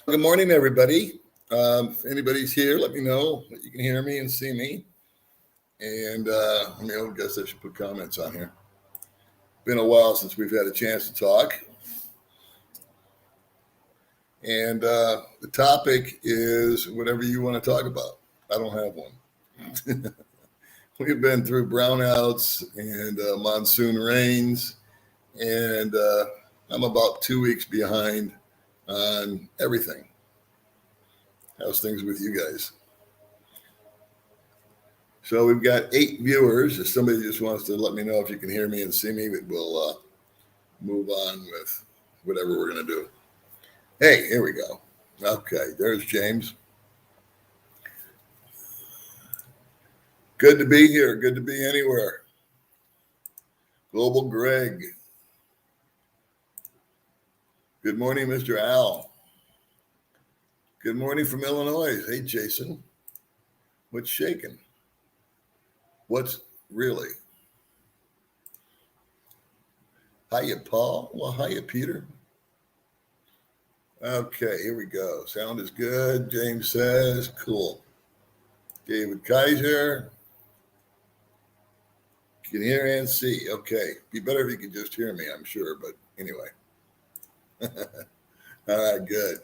Good morning, everybody. If anybody's here, let me know that you can hear me and see me. And I guess I should put comments on here. Been a while since we've had a chance to talk. And the topic is whatever you want to talk about. I don't have one. We've been through brownouts and monsoon rains, and I'm about 2 weeks behind on everything. How's things with you guys? So we've got 8 viewers. If somebody just wants to let me know if you can hear me and see me, we'll move on with whatever we're going to do. Hey, here we go. Okay, there's James. Good to be here. Good to be anywhere. Global Greg. Good morning, Mr. Al. Good morning from Illinois. Hey, Jason. What's shaking? What's really? Hiya, Paul. Well, hiya, Peter. Okay, here we go. Sound is good. James says, cool. David Kaiser. Can hear and see. Okay. Be better if you could just hear me, I'm sure. But anyway. All right, good.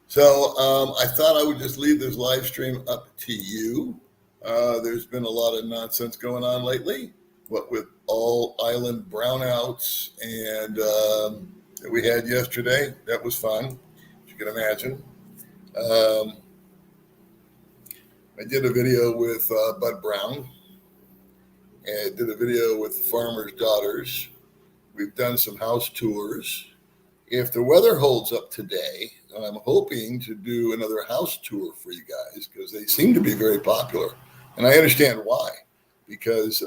So I thought I would just leave this live stream up to you. There's been a lot of nonsense going on lately. What with all island brownouts and that we had yesterday. That was fun, as you can imagine. I did a video with Bud Brown and did a video with the farmers' daughters. We've done some house tours. If the weather holds up today, I'm hoping to do another house tour for you guys because they seem to be very popular. And I understand why. Because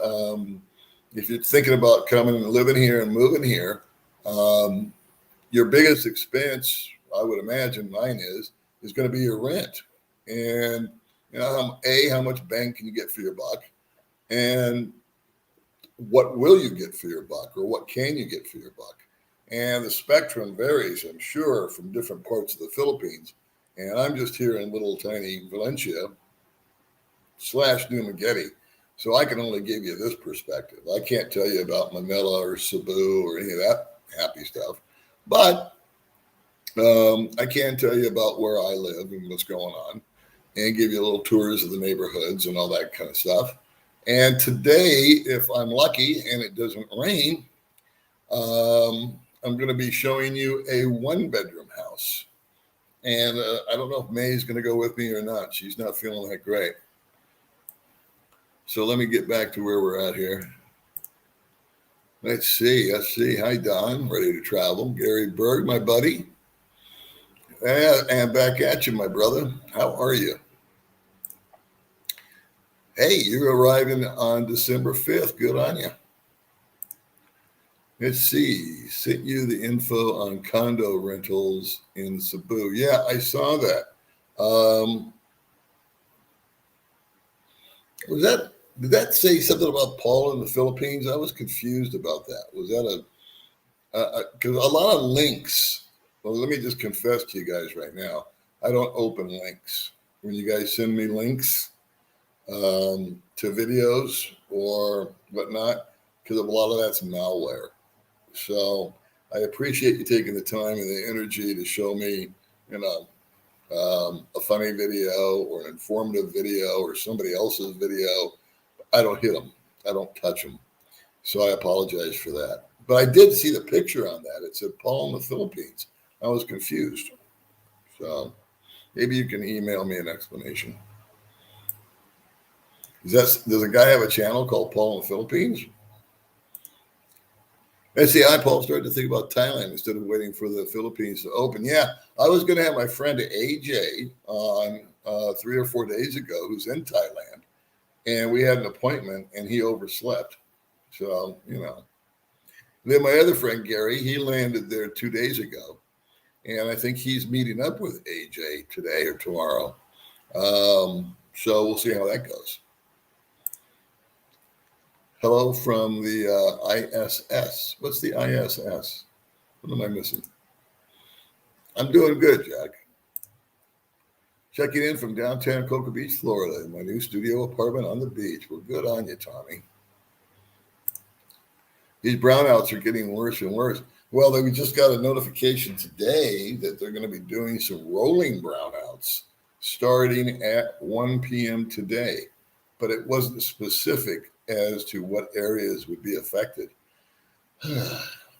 if you're thinking about coming and living here and moving here, your biggest expense, I would imagine mine is going to be your rent. And, how much bang can you get for your buck? And what will you get for your buck, or what can you get for your buck? And the spectrum varies, I'm sure, from different parts of the Philippines. And I'm just here in little tiny Valencia / New Maguete. So I can only give you this perspective. I can't tell you about Manila or Cebu or any of that happy stuff. But I can tell you about where I live and what's going on and give you little tours of the neighborhoods and all that kind of stuff. And today, if I'm lucky and it doesn't rain, I'm going to be showing you a 1-bedroom house. And I don't know if May's going to go with me or not. She's not feeling that great. So let me get back to where we're at here. Let's see. Hi, Don. Ready to travel. Gary Berg, my buddy. And back at you, my brother. How are you? Hey, you're arriving on December 5th. Good on you. Let's see. Sent you the info on condo rentals in Cebu. Yeah, I saw that. Did that say something about Paul in the Philippines? I was confused about that. Was that because a lot of links. Well, let me just confess to you guys right now. I don't open links. When you guys send me links to videos or whatnot, because a lot of that's malware. So I appreciate you taking the time and the energy to show me, a funny video or an informative video or somebody else's video. I don't hit them. I don't touch them. So I apologize for that. But I did see the picture on that. It said Paul in the Philippines. I was confused. So maybe you can email me an explanation. Does a guy have a channel called Paul in the Philippines? And see, I, Paul, started to think about Thailand instead of waiting for the Philippines to open. Yeah, I was going to have my friend AJ on 3 or 4 days ago who's in Thailand. And we had an appointment, and he overslept. So, Then my other friend, Gary, he landed there 2 days ago. And I think he's meeting up with AJ today or tomorrow. So we'll see how that goes. Hello from the ISS. What's the ISS? What am I missing? I'm doing good, Jack. Checking in from downtown Cocoa Beach, Florida, in my new studio apartment on the beach. Well, good on you, Tommy. These brownouts are getting worse and worse. Well, we just got a notification today that they're going to be doing some rolling brownouts starting at 1 p.m. today, but it wasn't specific as to what areas would be affected.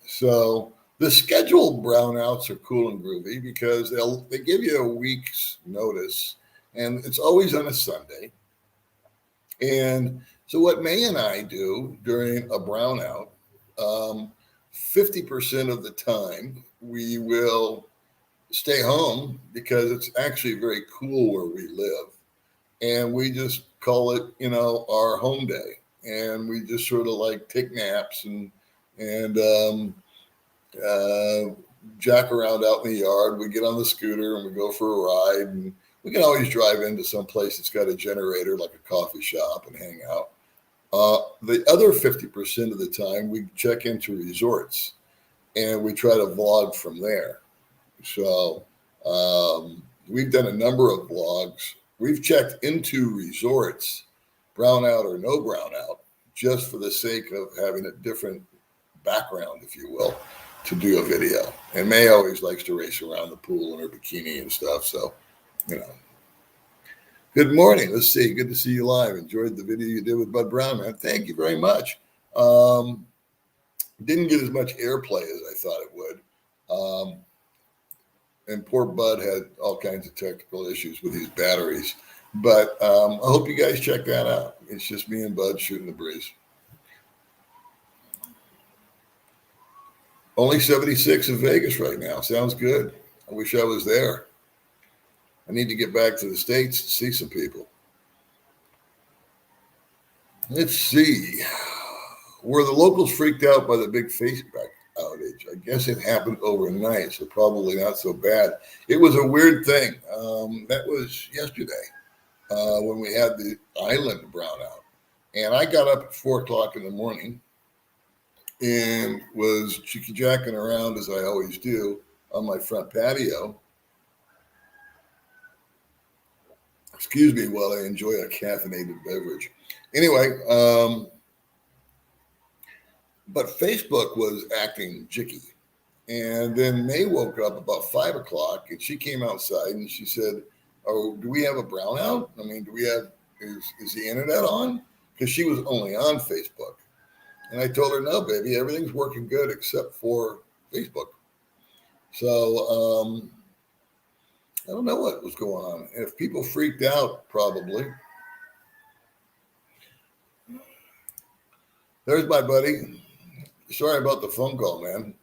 So the scheduled brownouts are cool and groovy because they give you a week's notice, and it's always on a Sunday. And so what May and I do during a brownout, 50% of the time we will stay home because it's actually very cool where we live. And we just call it, our home day. And we just sort of like take naps and jack around out in the yard. We get on the scooter and we go for a ride. And we can always drive into some place that's got a generator, like a coffee shop, and hang out. The other 50% of the time, we check into resorts and we try to vlog from there. So we've done a number of vlogs. We've checked into resorts, brownout or no brownout, just for the sake of having a different background, if you will, to do a video. And May always likes to race around the pool in her bikini and stuff. So, Good morning. Let's see. Good to see you live. Enjoyed the video you did with Bud Brown, man. Thank you very much. Didn't get as much airplay as I thought it would. And poor Bud had all kinds of technical issues with his batteries. But I hope you guys check that out. It's just me and Bud shooting the breeze. Only 76 in Vegas right now. Sounds good. I wish I was there. I need to get back to the States to see some people. Let's see. Were the locals freaked out by the big Facebook outage? I guess it happened overnight, so probably not so bad. It was a weird thing. That was yesterday when we had the island brownout. And I got up at 4 o'clock in the morning and was chicky-jacking around, as I always do, on my front patio. Excuse me while I enjoy a caffeinated beverage. Anyway, but Facebook was acting jicky. And then May woke up about 5 o'clock and she came outside and she said, "Oh, do we have a brownout? I mean, is the internet on?" Because she was only on Facebook. And I told her, "No, baby, everything's working good except for Facebook." So, I don't know what was going on. If people freaked out, probably. There's my buddy. Sorry about the phone call, man.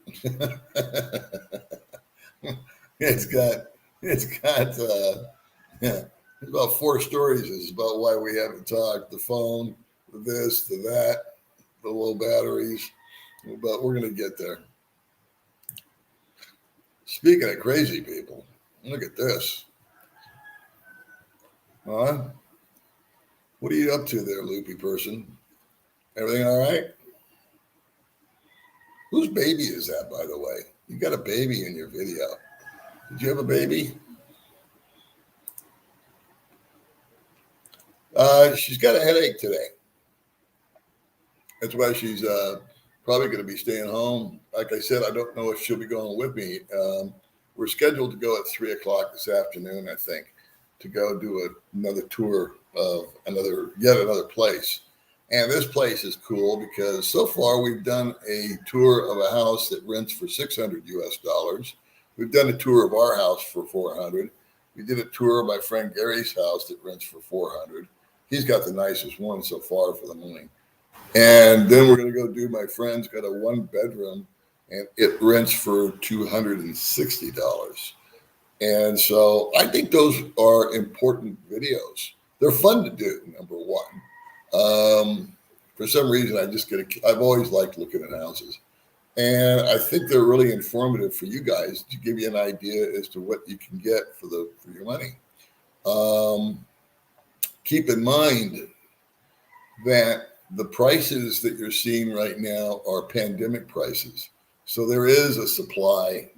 It's about 4 stories. It's about why we haven't talked. The phone, the this, the that, the low batteries. But we're going to get there. Speaking of crazy people, look at this. Huh? What are you up to there, loopy person? Everything all right? Whose baby is that, by the way? You got a baby in your video. Did you have a baby? She's got a headache today. That's why she's probably going to be staying home. Like I said, I don't know if she'll be going with me. We're scheduled to go at 3 o'clock this afternoon, I think, to go do another tour of yet another place. And this place is cool because so far we've done a tour of a house that rents for $600 US. We've done a tour of our house for $400. We did a tour of my friend Gary's house that rents for $400. He's got the nicest one so far for the money. And then we're going to go do my friend's got a 1-bedroom and it rents for $260. And so I think those are important videos. They're fun to do, number one. For some reason, I've always liked looking at houses. And I think they're really informative for you guys to give you an idea as to what you can get for your money. Keep in mind that the prices that you're seeing right now are pandemic prices. So there is a supply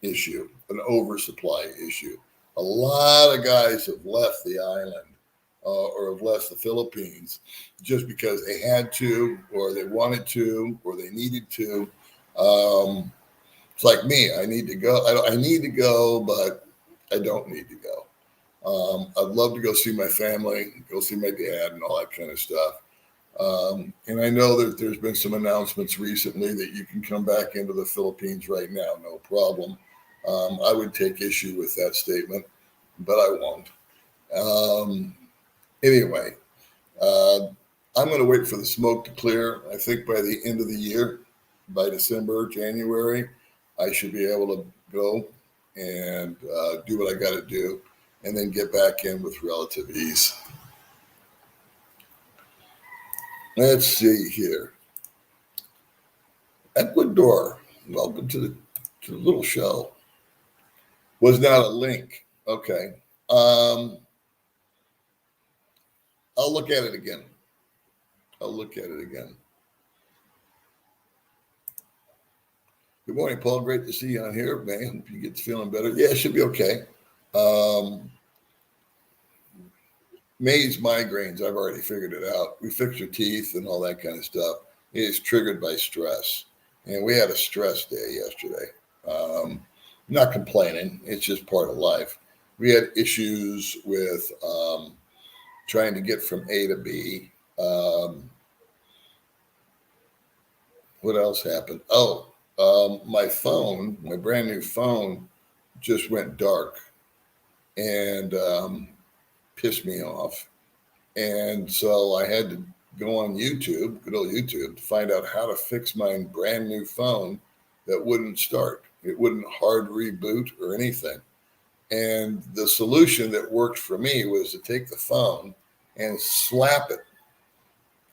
issue. an oversupply issue. A lot of guys have left the island or have left the Philippines just because they had to, or they wanted to, or they needed to. It's like me. I need to go. I need to go, but I don't need to go. I'd love to go see my family, go see my dad, and all that kind of stuff. And I know that there's been some announcements recently that you can come back into the Philippines right now, no problem. I would take issue with that statement, but I won't. Anyway, I'm going to wait for the smoke to clear. I think by the end of the year, by December, January, I should be able to go and do what I got to do and then get back in with relative ease. Let's see here. Ecuador, welcome to the little show. Was not a link. Okay. I'll look at it again. Good morning, Paul. Great to see you on here, man. Hope you get feeling better. Yeah, it should be okay. May's migraines, I've already figured it out. We fix your teeth and all that kind of stuff. It is triggered by stress. And we had a stress day yesterday. Not complaining. It's just part of life. We had issues with trying to get from A to B. What else happened? My phone, my brand new phone, just went dark and pissed me off. And so I had to go on YouTube, good old YouTube, to find out how to fix my brand new phone that wouldn't start. It wouldn't hard reboot or anything. And the solution that worked for me was to take the phone and slap it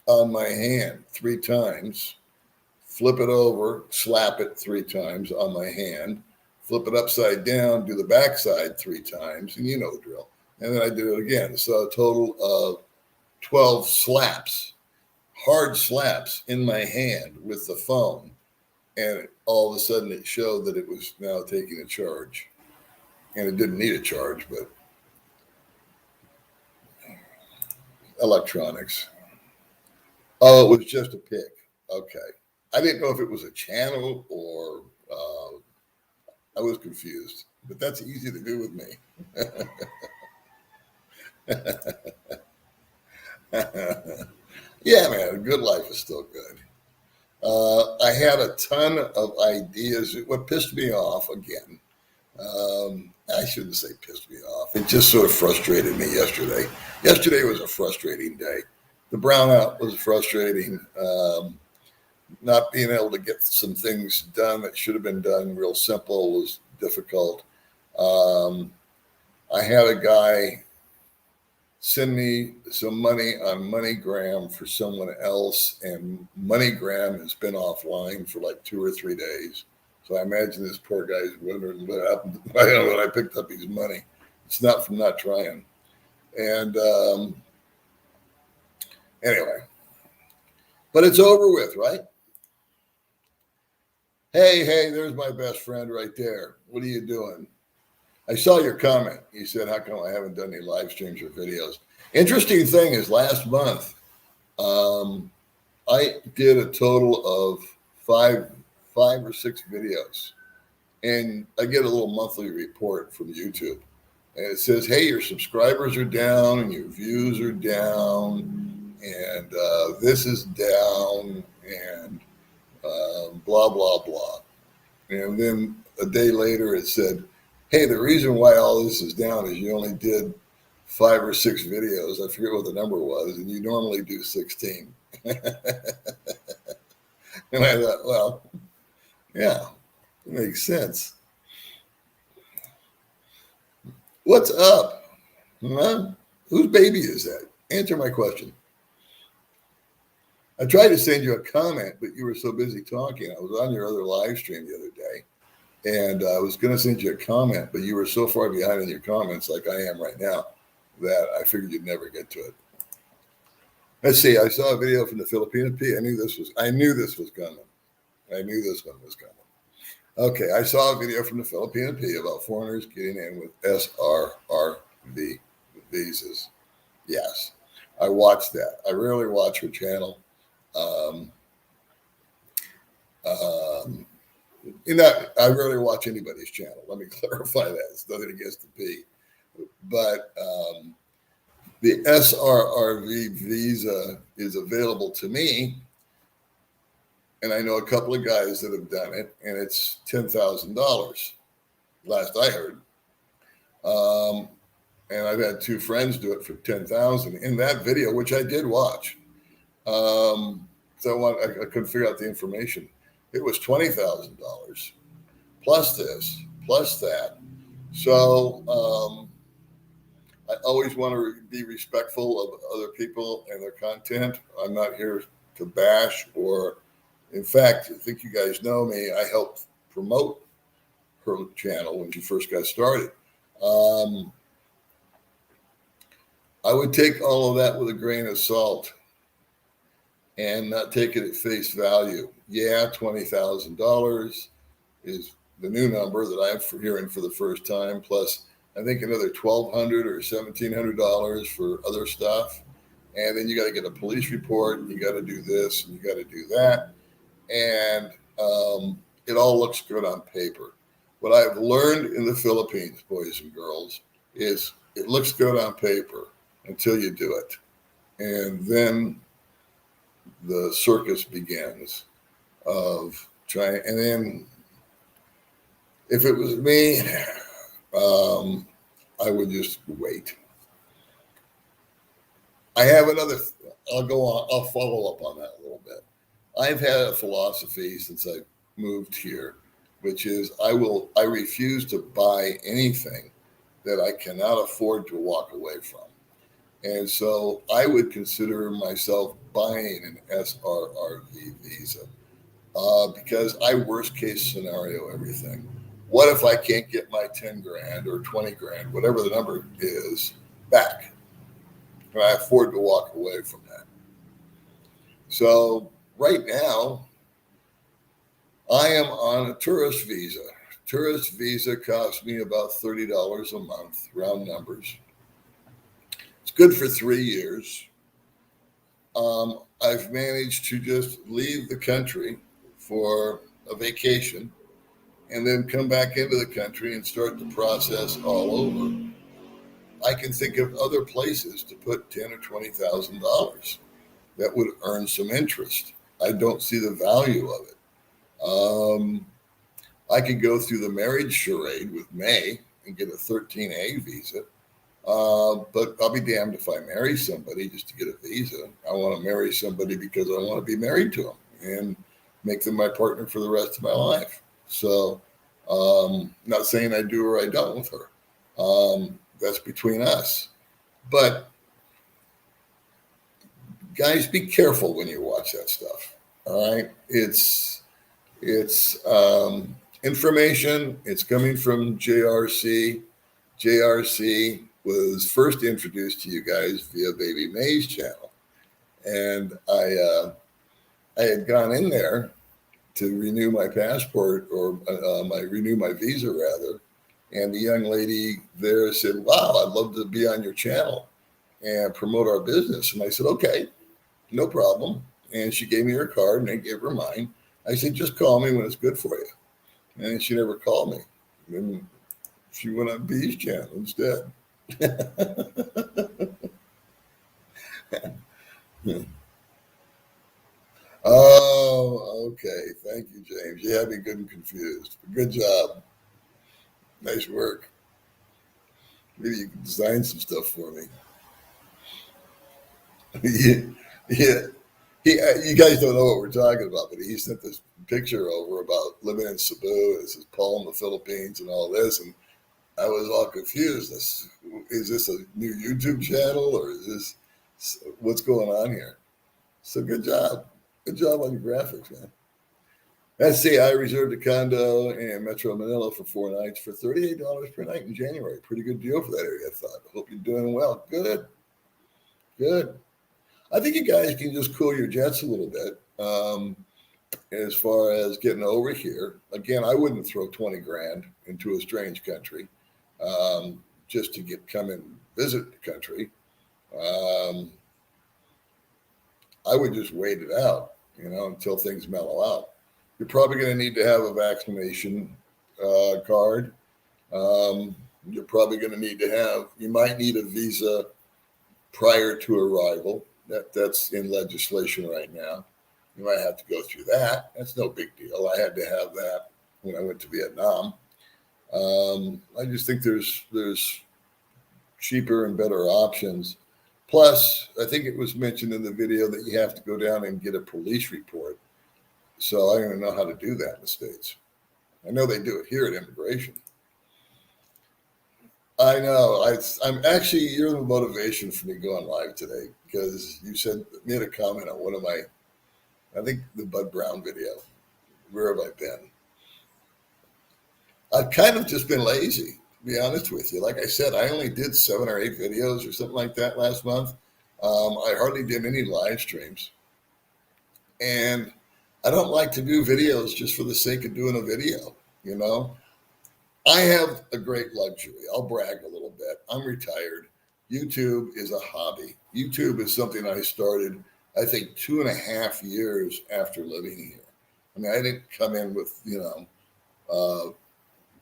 on my hand 3 times, flip it over, slap it 3 times on my hand, flip it upside down, do the backside 3 times, and you know the drill. And then I did it again. So a total of 12 slaps, hard slaps in my hand with the phone. And all of a sudden it showed that it was now taking a charge. And it didn't need a charge, but electronics. Oh, it was just a pick. Okay. I didn't know if it was a channel or I was confused, but that's easy to do with me. Yeah, man, a good life is still good. I had a ton of ideas. What pissed me off again, I shouldn't say pissed me off. It just sort of frustrated me yesterday. Yesterday was a frustrating day. The brownout was frustrating. Not being able to get some things done that should have been done real simple was difficult. I had a guy send me some money on MoneyGram for someone else, and MoneyGram has been offline for like 2 or 3 days. So I imagine this poor guy's wondering what happened when I picked up his money. It's not from not trying. And anyway, but it's over with, right? Hey, there's my best friend right there. What are you doing? I saw your comment. You said, how come I haven't done any live streams or videos? Interesting thing is last month, I did a total of five or 6 videos. And I get a little monthly report from YouTube. And it says, hey, your subscribers are down and your views are down. And this is down and blah, blah, blah. And then a day later it said, hey, the reason why all this is down is you only did 5 or 6 videos. I forget what the number was, and you normally do 16. And I thought, well, yeah, it makes sense. What's up? Huh? Whose baby is that? Answer my question. I tried to send you a comment, but you were so busy talking. I was on your other live stream the other day. And I was going to send you a comment, but you were so far behind in your comments, like I am right now, that I figured you'd never get to it. Let's see. I saw a video from the Philippines. I knew this was coming. I knew this one was coming. Okay, I saw a video from the Filipino P about foreigners getting in with SRRV visas. Yes, I watched that. I rarely watch her channel. Um, um, I rarely watch anybody's channel. Let me clarify that. It's nothing against the P. But the SRRV visa is available to me. And I know a couple of guys that have done it, and it's $10,000, last I heard. And I've had two friends do it for 10,000 in that video, which I did watch. So I couldn't figure out the information. It was $20,000 plus this, plus that. So I always want to be respectful of other people and their content. I'm not here to bash or, in fact, I think you guys know me. I helped promote her channel when she first got started. I would take all of that with a grain of salt and not take it at face value. Yeah, $20,000 is the new number that I'm hearing for the first time, plus I think another $1,200 or $1,700 for other stuff. And then you got to get a police report, and you got to do this, and you got to do that. And it all looks good on paper. What I've learned in the Philippines, boys and girls, is it looks good on paper until you do it. And then the circus begins of trying. And then if it was me, I would just wait. I have another, I'll follow up on that a little bit. I've had a philosophy since I moved here, which is I refuse to buy anything that I cannot afford to walk away from. And so I would consider myself buying an SRRV visa because I worst case scenario everything. What if I can't get my 10 grand or 20 grand, whatever the number is, back? Can I afford to walk away from that? So right now, I am on a tourist visa. Tourist visa costs me about $30 a month, round numbers. It's good for 3 years. I've managed to just leave the country for a vacation and then come back into the country and start the process all over. I can think of other places to put $10,000 or $20,000 that would earn some interest. I don't see the value of it. I could go through the marriage charade with May and get a 13A visa. But I'll be damned if I marry somebody just to get a visa. I want to marry somebody because I want to be married to them and make them my partner for the rest of my life. So, not saying I do or I don't with her. That's between us. But guys, be careful when you watch that stuff. All right, it's information. It's coming from JRC. JRC was first introduced to you guys via Baby May's channel, and I had gone in there to renew my passport or renew my visa rather, and the young lady there said, "Wow, I'd love to be on your channel and promote our business." And I said, "Okay, no problem." And she gave me her card, and I gave her mine. I said, "Just call me when it's good for you." And she never called me. And she went on B's channel instead. Oh, okay. Thank you, James. You had me good and confused. Good job. Nice work. Maybe you can design some stuff for me. Yeah. Yeah. You guys don't know what we're talking about, but he sent this picture over about living in Cebu. This is Paul in the Philippines and all this. And I was all confused. Is this a new YouTube channel or is this what's going on here? So good job. Good job on your graphics, man. Let's see. I reserved a condo in Metro Manila for 4 nights for $38 per night in January. Pretty good deal for that area, I thought. I hope you're doing well. Good. Good. I think you guys can just cool your jets a little bit. as far as getting over here. Again, I wouldn't throw 20 grand into a strange country just to come and visit the country. Um, I would just wait it out, until things mellow out. You're probably going to need to have a vaccination card. You're probably going to you might need a visa prior to arrival. That's in legislation right now. You might have to go through that. That's no big deal. I had to have that when I went to Vietnam. I just think there's cheaper and better options. Plus, I think it was mentioned in the video that you have to go down and get a police report. So I don't even know how to do that in the States. I know they do it here at immigration. I know. I'm actually, you're the motivation for me going live today because you made a comment on one of I think the Bud Brown video. Where have I been? I've kind of just been lazy, to be honest with you. Like I said, I only did 7 or 8 videos or something like that last month. I hardly did any live streams. And I don't like to do videos just for the sake of doing a video, I have a great luxury. I'll brag a little bit. I'm retired. YouTube is a hobby. YouTube is something I started, I think, 2.5 years after living here. I mean, I didn't come in with,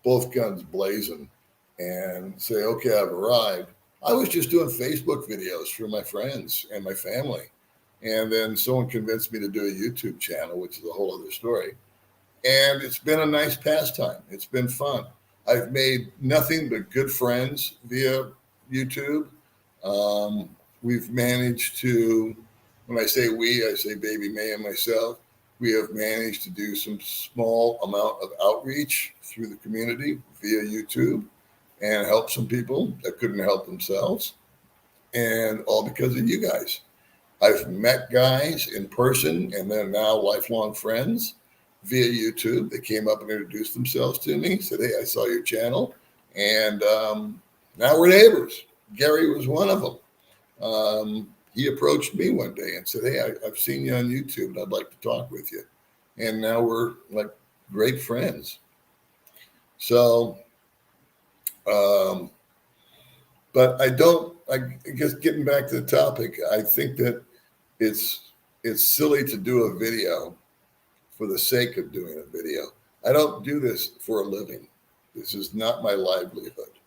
both guns blazing and say, okay, I've arrived. I was just doing Facebook videos for my friends and my family. And then someone convinced me to do a YouTube channel, which is a whole other story. And it's been a nice pastime. It's been fun. I've made nothing but good friends via YouTube. We've managed to, when I say we, I say Baby May and myself, we have managed to do some small amount of outreach through the community via YouTube and help some people that couldn't help themselves. And all because of you guys. I've met guys in person and then now lifelong friends via YouTube. They came up and introduced themselves to me, said, hey, I saw your channel. And now we're neighbors. Gary was one of them. He approached me one day and said, hey, I've seen you on YouTube and I'd like to talk with you. And now we're like great friends. So, but I guess getting back to the topic, I think that it's silly to do a video for the sake of doing a video. I don't do this for a living. This is not my livelihood.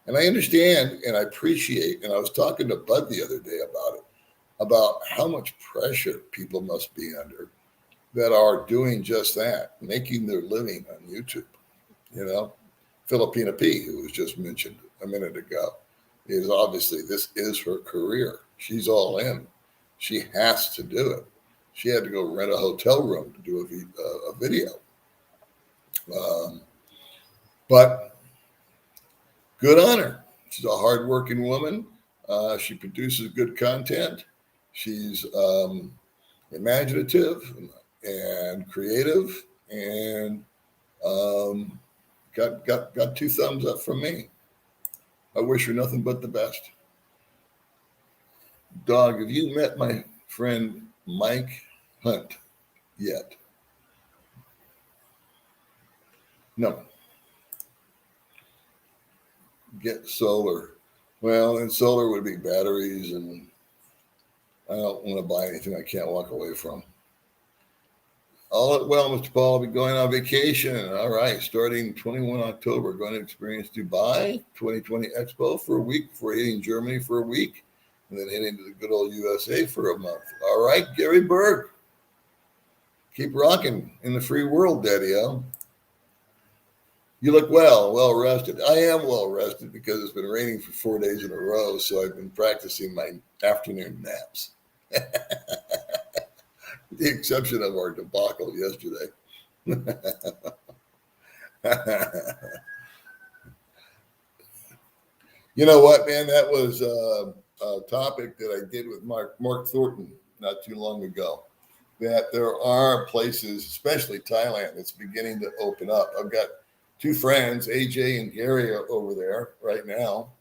And I understand and I appreciate, and I was talking to Bud the other day about how much pressure people must be under that are doing just that, making their living on YouTube. Filipina P, who was just mentioned a minute ago, is obviously, this is her career. She's all in. She has to do it. She had to go rent a hotel room to do a video. But good on her. She's a hardworking woman. She produces good content. She's imaginative and creative, and got 2 thumbs up from me. I wish her nothing but the best. Dog, have you met my friend Mike Hunt yet? No. Get solar. Well, and solar would be batteries, and I don't want to buy anything I can't walk away from. Well, Mr. Paul, I'll be going on vacation. All right, starting 21 October, going to experience Dubai 2020 Expo for a week, before hitting Germany for a week, and then heading to the good old USA for a month. All right, Gary Berg. Keep rocking in the free world, Daddy-O. You look well rested. I am well rested because it's been raining for 4 days in a row, so I've been practicing my afternoon naps. With the exception of our debacle yesterday. You know what, man? That was a topic that I did with Mark Thornton not too long ago. That there are places, especially Thailand, that's beginning to open up. I've got 2 friends, AJ and Gary, are over there right now.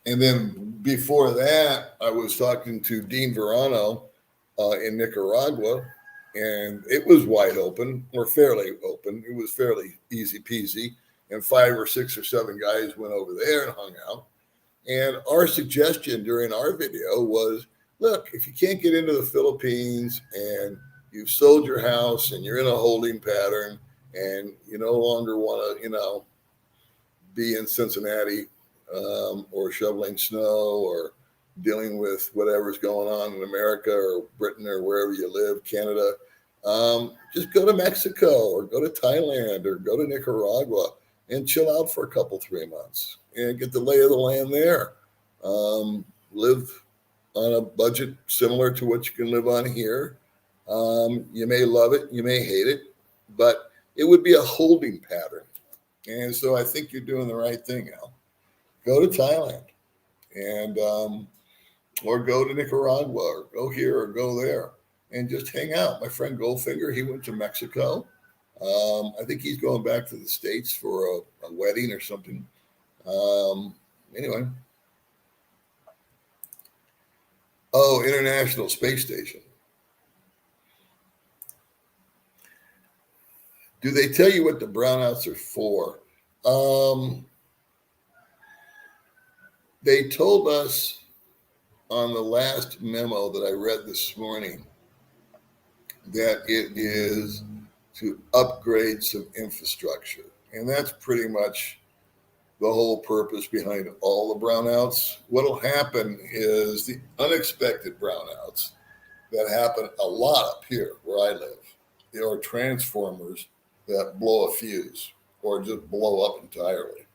And then before that, I was talking to Dean Verano in Nicaragua, and it was wide open or fairly open. It was fairly easy peasy. And 5 or 6 or 7 guys went over there and hung out. And our suggestion during our video was, look, if you can't get into the Philippines and you've sold your house and you're in a holding pattern and you no longer want to, be in Cincinnati or shoveling snow or dealing with whatever's going on in America or Britain or wherever you live, Canada, just go to Mexico or go to Thailand or go to Nicaragua and chill out for a couple, 3 months and get the lay of the land there. Live on a budget similar to what you can live on here. You may love it, you may hate it, but it would be a holding pattern. And so I think you're doing the right thing, Al. Go to Thailand and or go to Nicaragua or go here or go there and just hang out. My friend Goldfinger, he went to Mexico. I think he's going back to the States for a wedding or something. Anyway. Oh, International Space Station. Do they tell you what the brownouts are for? They told us on the last memo that I read this morning that it is to upgrade some infrastructure. And that's pretty much the whole purpose behind all the brownouts. What'll happen is the unexpected brownouts that happen a lot up here where I live. There are transformers that blow a fuse or just blow up entirely.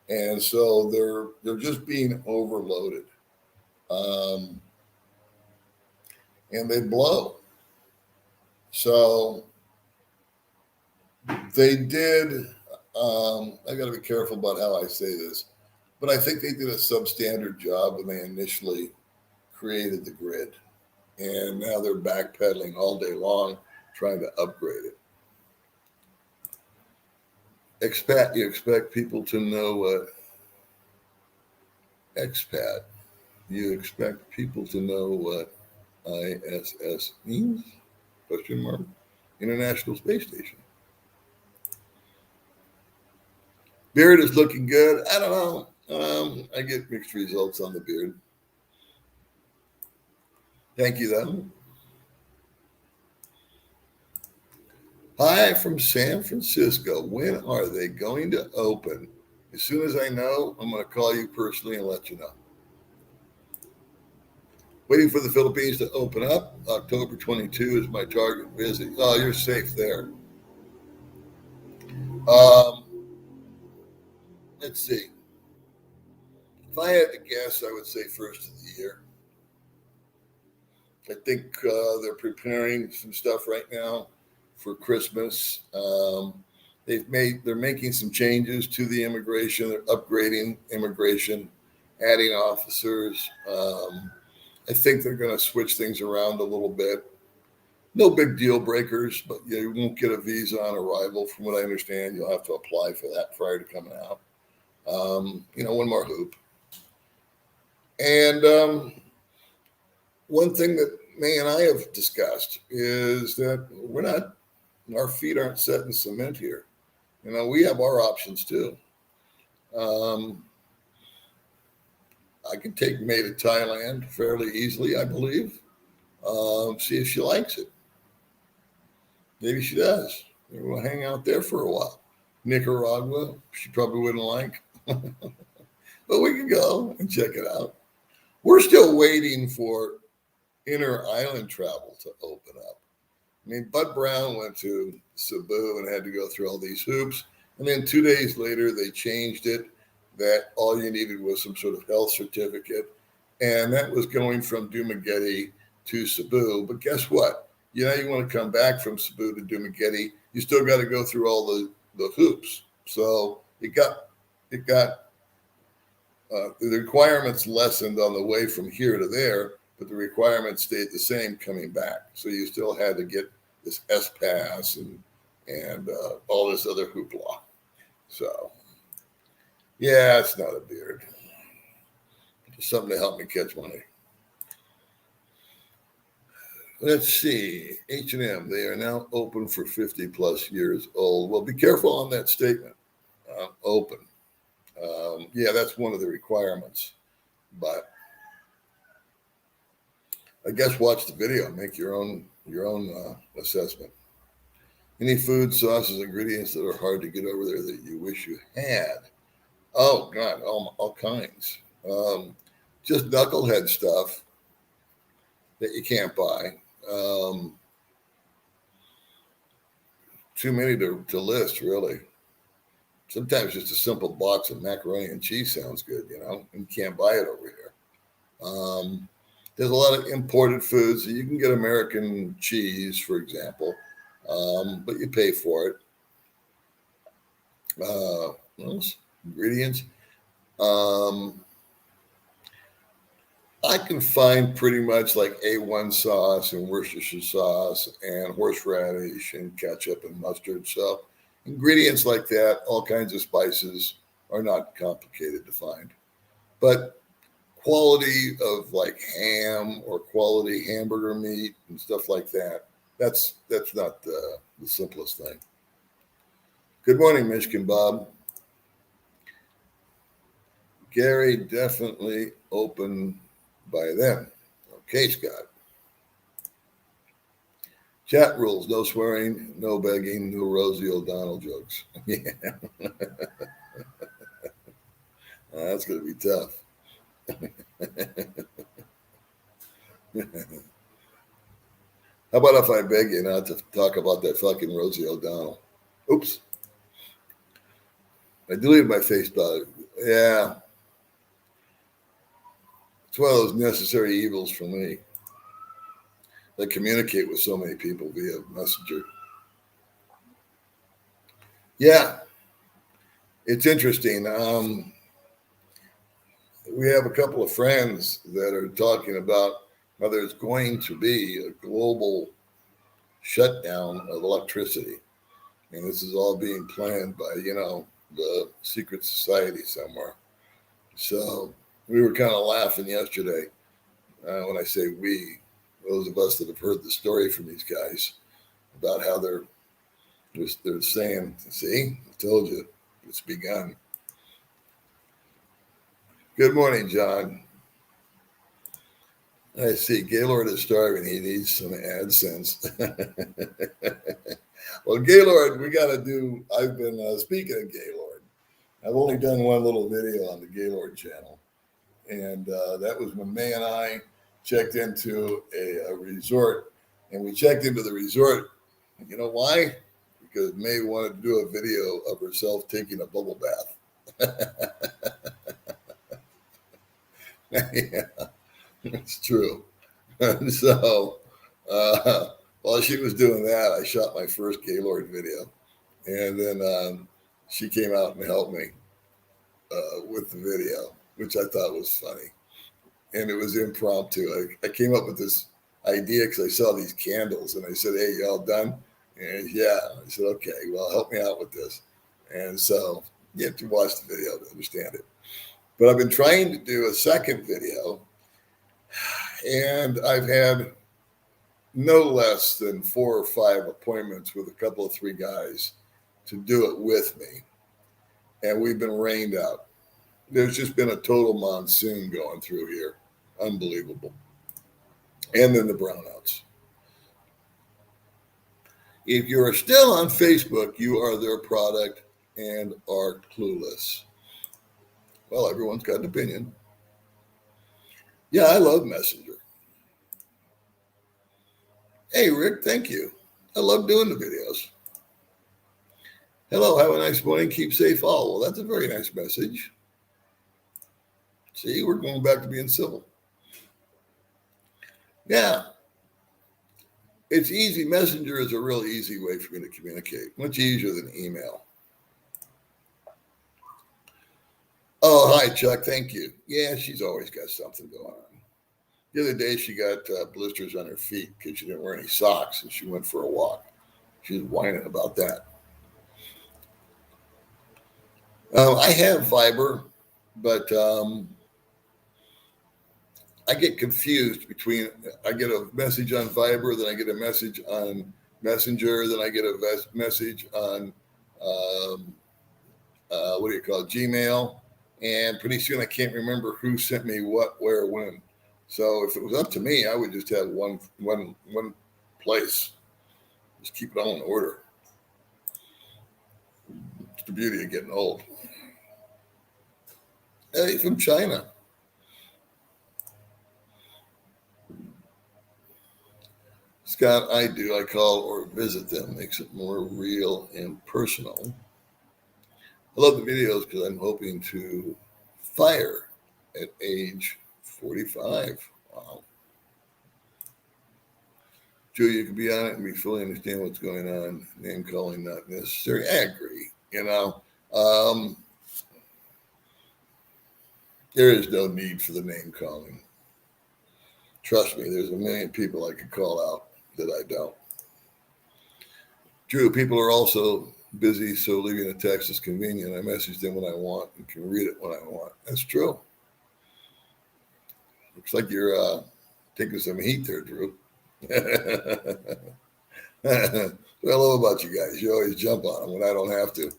And so they're just being overloaded. And they blow. So they did, I got to be careful about how I say this, but I think they did a substandard job when they initially created the grid. And now they're backpedaling all day long trying to upgrade it. Expat, you expect people to know what expat. You expect people to know what ISS means? Question mark. International Space Station. Beard is looking good. I don't know. I get mixed results on the beard. Thank you, though. Hi from San Francisco. When are they going to open? As soon as I know, I'm going to call you personally and let you know. Waiting for the Philippines to open up. October 22 is my target visit. Oh, you're safe there. Let's see. If I had to guess, I would say first of the year. I think they're preparing some stuff right now for Christmas. They're making some changes to the immigration. They're upgrading immigration, adding officers. I think they're going to switch things around a little bit. No big deal breakers, but you won't get a visa on arrival. From what I understand, you'll have to apply for that prior to coming out. One more hoop. And one thing that May and I have discussed is that our feet aren't set in cement here. We have our options too. I can take May to Thailand fairly easily, I believe. See if she likes it. Maybe she does. Maybe we'll hang out there for a while. Nicaragua, she probably wouldn't like. But we can go and check it out. We're still waiting for inter-island travel to open up. I mean, Bud Brown went to Cebu and had to go through all these hoops. And then 2 days later, they changed it that all you needed was some sort of health certificate. And that was going from Dumaguete to Cebu. But guess what? You want to come back from Cebu to Dumaguete, you still got to go through all the hoops. So it got the requirements lessened on the way from here to there, but the requirements stayed the same coming back. So you still had to get this S-Pass and all this other hoopla. So, yeah, it's not a beard. It's something to help me catch money. Let's see. H&M, they are now open for 50 plus years old. Well, be careful on that statement. Open. Yeah, that's one of the requirements. But I guess watch the video and make your own assessment. Any food, sauces, ingredients that are hard to get over there that you wish you had? Oh God, all kinds. Just knucklehead stuff that you can't buy. Too many to list, really. Sometimes just a simple box of macaroni and cheese sounds good, and you can't buy it over here. There's a lot of imported foods. You can get American cheese, for example, but you pay for it. What else? Ingredients. I can find pretty much like A1 sauce and Worcestershire sauce and horseradish and ketchup and mustard. So ingredients like that, all kinds of spices are not complicated to find. But quality of like ham or quality hamburger meat and stuff like that, that's not the simplest thing. Good morning, Michigan Bob. Gary, definitely open by then. Okay, Scott. Chat rules: no swearing, no begging, no Rosie O'Donnell jokes. Yeah. That's going to be tough. How about if I beg you not to talk about that fucking Rosie O'Donnell? Oops. I deleted my Facebook. Yeah. It's one of those necessary evils for me. I communicate with so many people via Messenger. Yeah. It's interesting. We have a couple of friends that are talking about how there's going to be a global shutdown of electricity. And this is all being planned by, the secret society somewhere. So we were kind of laughing yesterday when I say we, those of us that have heard the story from these guys about how they're saying, see, I told you, it's begun. Good morning, John. I see Gaylord is starving. He needs some AdSense. Well, Gaylord, we got to do. I've been speaking of Gaylord. I've only done one little video on the Gaylord channel, and that was when May and I checked into a resort, and we checked into the resort. You know why? Because May wanted to do a video of herself taking a bubble bath. Yeah, it's true. So while she was doing that, I shot my first Gaylord video. And then she came out and helped me with the video, which I thought was funny. And it was impromptu. I came up with this idea because I saw these candles and I said, hey, y'all done? And yeah, I said, okay, well, help me out with this. And so you have to watch the video to understand it. But I've been trying to do a second video, and I've had no less than 4 or 5 appointments with a couple of 3 guys to do it with me. And we've been rained out. There's just been a total monsoon going through here. Unbelievable. And then the brownouts. If you are still on Facebook, you are their product and are clueless. Well, everyone's got an opinion. Yeah, I love Messenger. Hey, Rick, thank you. I love doing the videos. Hello, have a nice morning. Keep safe all. Well, that's a very nice message. See, we're going back to being civil. Yeah. It's easy. Messenger is a real easy way for me to communicate. Much easier than email. Oh, hi, Chuck. Thank you. Yeah, she's always got something going on. The other day, she got blisters on her feet because she didn't wear any socks and she went for a walk. She was whining about that. I have fiber, but I get confused between, I get a message on Viber, then I get a message on Messenger, then I get a message on, what do you call it, Gmail. And pretty soon I can't remember who sent me what, where, when. So if it was up to me, I would just have one place. Just keep it all in order. It's the beauty of getting old. Hey, from China. Scott, I do. I call or visit them. Makes it more real and personal. I love the videos because I'm hoping to fire at age 45. Wow. Joe, you can be on it and we fully understand what's going on. Name calling not necessary. I agree. There is no need for the name calling. Trust me, there's a million people I could call out that I don't. Drew, people are also busy, so leaving a text is convenient. I message them when I want and can read it when I want. That's true. Looks like you're taking some heat there, Drew. What I love about you guys. You always jump on them when I don't have to.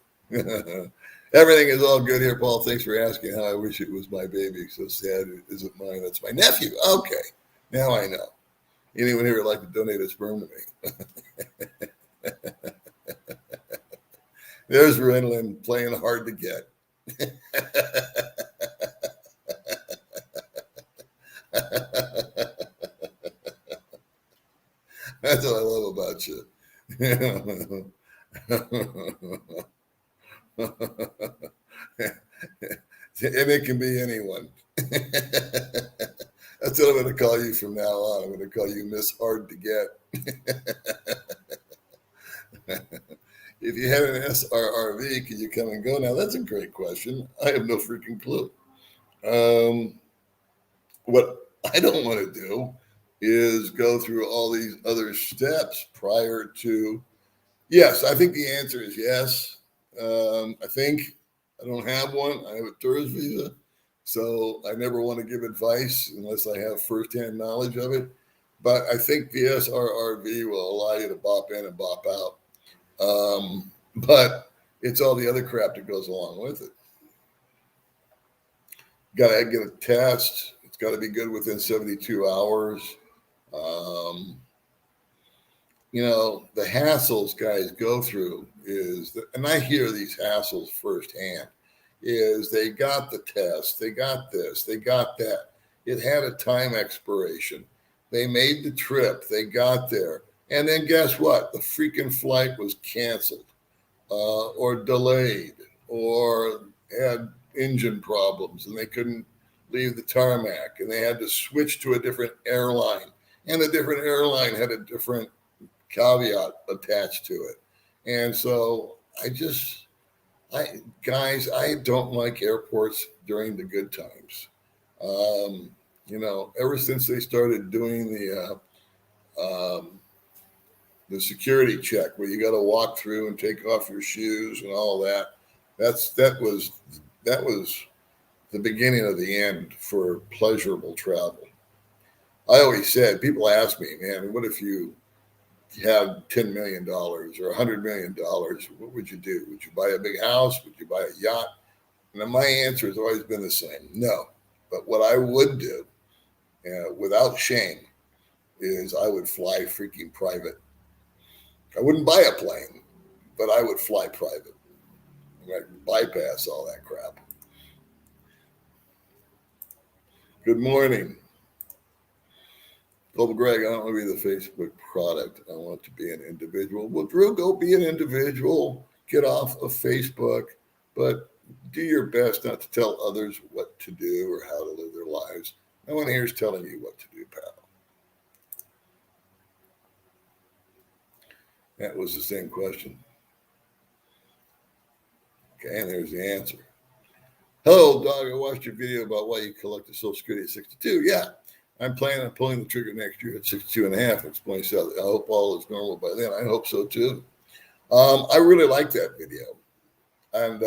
Everything is all good here, Paul. Thanks for asking how I wish it was my baby. So sad it isn't mine. That's my nephew. Okay. Now I know. Anyone here would like to donate a sperm to me? There's Renlin playing hard to get. That's what I love about you. And it can be anyone. That's what I'm going to call you from now on. I'm going to call you Miss Hard to Get. If you had an SRRV, could you come and go? Now, that's a great question. I have no freaking clue. What I don't want to do is go through all these other steps prior to. Yes, I think the answer is yes. I think I don't have one. I have a tourist visa, so I never want to give advice unless I have firsthand knowledge of it. But I think the SRRV will allow you to bop in and bop out. But it's all the other crap that goes along with it. Got to get a test. It's got to be good within 72 hours. The hassles guys go through and I hear these hassles firsthand, is they got the test, they got this, they got that. It had a time expiration. They made the trip, they got there. And then guess what? The freaking flight was canceled or delayed or had engine problems and they couldn't leave the tarmac and they had to switch to a different airline. And the different airline had a different caveat attached to it. And so I don't like airports during the good times. Ever since they started doing the security check where you got to walk through and take off your shoes and all that, that was the beginning of the end for pleasurable travel. I always said, people ask me, man, what if you had $10 million or $100 million? What would you do? Would you buy a big house? Would you buy a yacht? And my answer has always been the same: no. But what I would do, without shame, is I would fly freaking private. I wouldn't buy a plane, but I would fly private. I'd bypass all that crap. Good morning. Global Greg, I don't want to be the Facebook product. I want to be an individual. Well, Drew, go be an individual. Get off of Facebook, but do your best not to tell others what to do or how to live their lives. No one here is telling you what to do, pal. That was the same question. Okay, and there's the answer. Hello, dog. I watched your video about why you collected Social Security at 62. Yeah, I'm planning on pulling the trigger next year at 62 and a half. Explains how I hope all is normal by then. I hope so too. I really like that video. And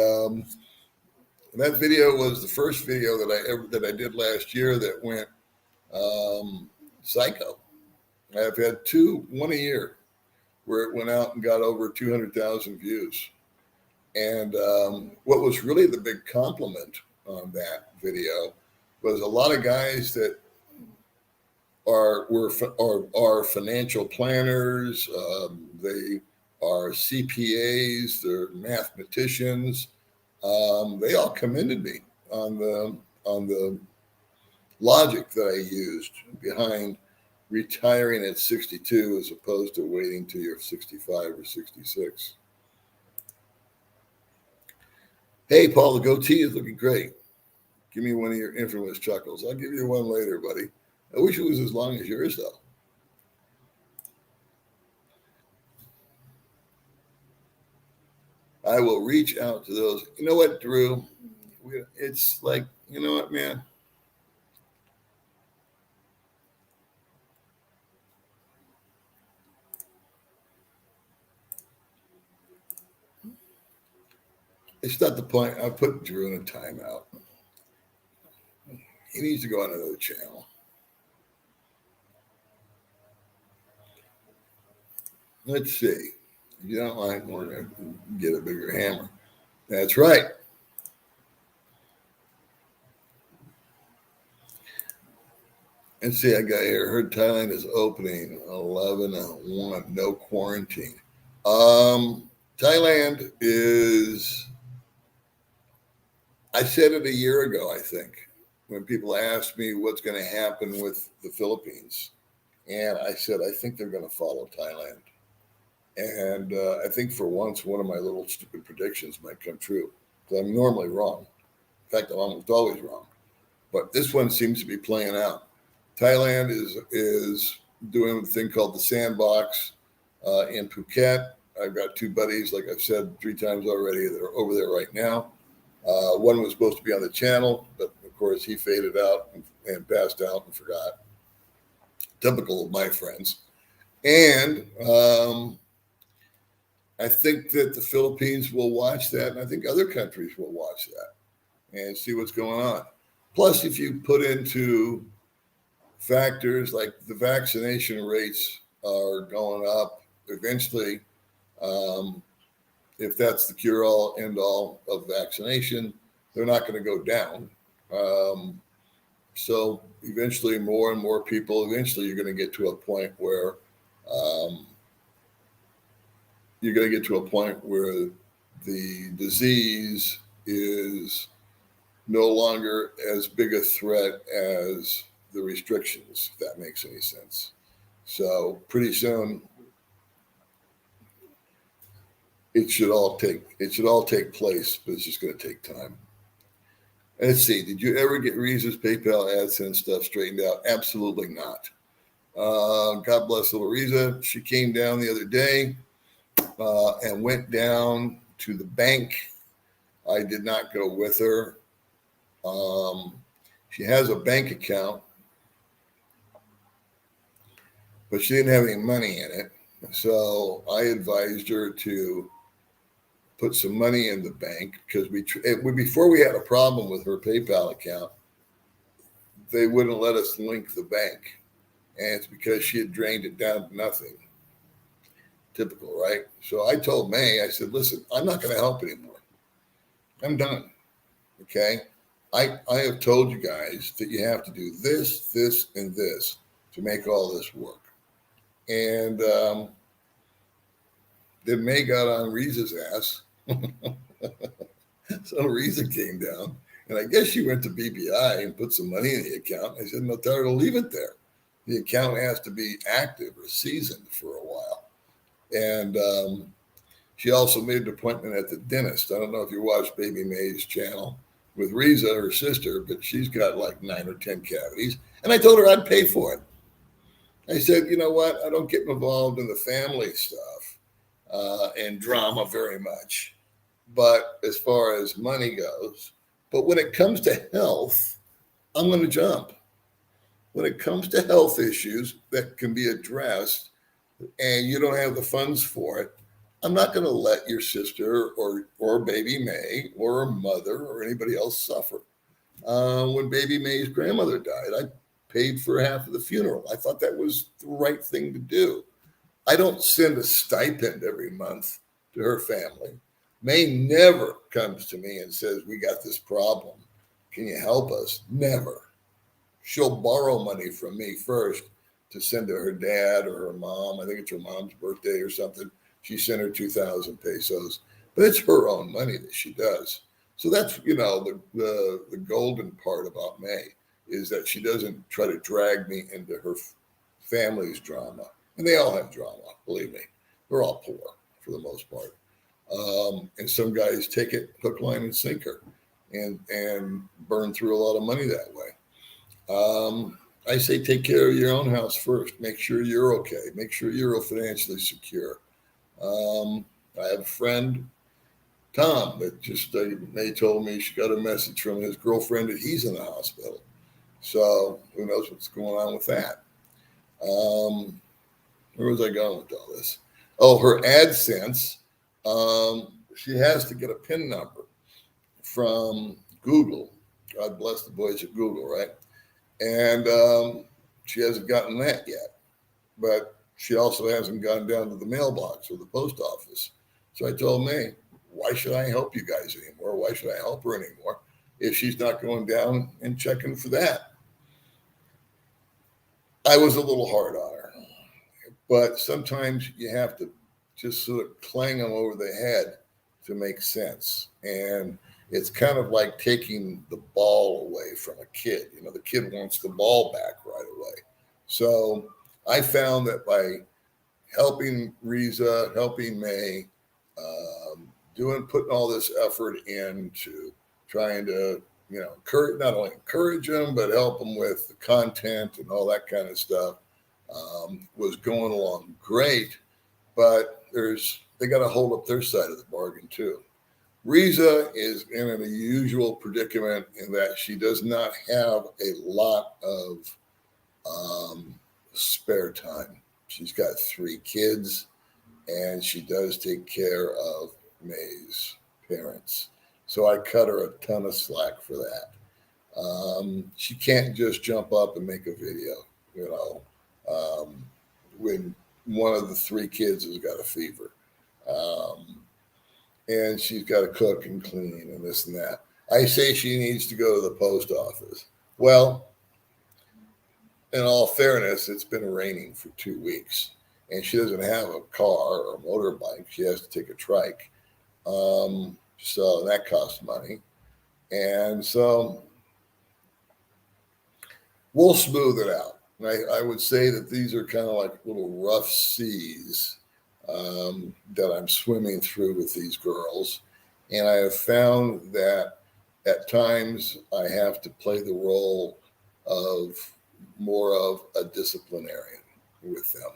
that video was the first video that I did last year that went Psycho. I've had two, one a year, where it went out and got over 200,000 views. And what was really the big compliment on that video was a lot of guys that are financial planners. They are CPAs. They're mathematicians. They all commended me on the logic that I used behind retiring at 62 as opposed to waiting till you're 65 or 66. Hey, Paul, the goatee is looking great. Give me one of your infamous chuckles. I'll give you one later, buddy. I wish it was as long as yours, though. I will reach out to those. You know what, Drew? It's like, you know what, man? It's not the point. I put Drew in a timeout. He needs to go on another channel. Let's see. If you don't like, we're going to get a bigger hammer. That's right. And see, I got here. Heard Thailand is opening 11/1. No quarantine. Thailand is. I said it a year ago, I think, when people asked me what's going to happen with the Philippines. And I said, I think they're going to follow Thailand. And I think for once, one of my little stupid predictions might come true. Because I'm normally wrong. In fact, I'm almost always wrong. But this one seems to be playing out. Thailand is doing a thing called the Sandbox in Phuket. I've got two buddies, like I've said 3 times already, that are over there right now. One was supposed to be on the channel, but of course he faded out and passed out and forgot. Typical of my friends. And I think that the Philippines will watch that, and I think other countries will watch that and see what's going on. Plus, if you put into factors like the vaccination rates are going up, eventually, if that's the cure-all, end-all of vaccination, they're not going to go down. So eventually, more and more people, eventually you're going to get to a point where the disease is no longer as big a threat as the restrictions, if that makes any sense. So pretty soon it should all take place, but it's just going to take time. Let's see. Did you ever get Reese's PayPal AdSense stuff straightened out? Absolutely not. God bless little Reza. She came down the other day and went down to the bank. I did not go with her. She has a bank account, but she didn't have any money in it. So I advised her to put some money in the bank because before we had a problem with her PayPal account, they wouldn't let us link the bank. And it's because she had drained it down to nothing. Typical, right? So I told May, I said, listen, I'm not going to help anymore. I'm done. Okay? I have told you guys that you have to do this, this, and this to make all this work. And then May got on Reeza's ass. So Reza came down, and I guess she went to BBI and put some money in the account. I said, no, tell her to leave it there. The account has to be active or seasoned for a while. And she also made an appointment at the dentist. I don't know if you watched Baby May's channel with Reza, her sister, but she's got like 9 or 10 cavities. And I told her I'd pay for it. I said, you know what? I don't get involved in the family stuff and drama very much. But as far as money goes, but when it comes to health, I'm going to jump. When it comes to health issues that can be addressed and you don't have the funds for it, I'm not going to let your sister or Baby May or her mother or anybody else suffer. When Baby May's grandmother died, paid for half of the funeral. I thought that was the right thing to do. I don't send a stipend every month to her family. May never comes to me and says, we got this problem. Can you help us? Never. She'll borrow money from me first to send to her dad or her mom. I think it's her mom's birthday or something. She sent her 2,000 pesos, but it's her own money that she does. So that's, the golden part about May is that she doesn't try to drag me into her family's drama. And they all have drama, believe me. They're all poor for the most part. And some guys take it hook, line, and sinker and burn through a lot of money that way. I say take care of your own house first. Make sure you're okay. Make sure you're financially secure. I have a friend, Tom, that just they told me she got a message from his girlfriend that he's in the hospital. So who knows what's going on with that? Where was I going with all this? Oh, her AdSense. She has to get a PIN number from Google. God bless the boys at Google, right? And she hasn't gotten that yet. But she also hasn't gone down to the mailbox or the post office. So I told May, why should I help you guys anymore? Why should I help her anymore if she's not going down and checking for that? I was a little hard on her. But sometimes you have to just sort of clang them over the head to make sense. And it's kind of like taking the ball away from a kid. The kid wants the ball back right away. So I found that by helping Riza, helping May, putting all this effort into trying to, not only encourage them, but help them with the content and all that kind of stuff, was going along great. But they got to hold up their side of the bargain too. Riza is in an unusual predicament in that she does not have a lot of spare time. She's got 3 kids, and she does take care of May's parents. So I cut her a ton of slack for that. She can't just jump up and make a video, when one of the 3 kids has got a fever. And she's got to cook and clean and this and that. I say she needs to go to the post office. Well, in all fairness, it's been raining for 2 weeks, and she doesn't have a car or a motorbike. She has to take a trike. So that costs money. And so we'll smooth it out. I would say that these are kind of like little rough seas that I'm swimming through with these girls. And I have found that at times I have to play the role of more of a disciplinarian with them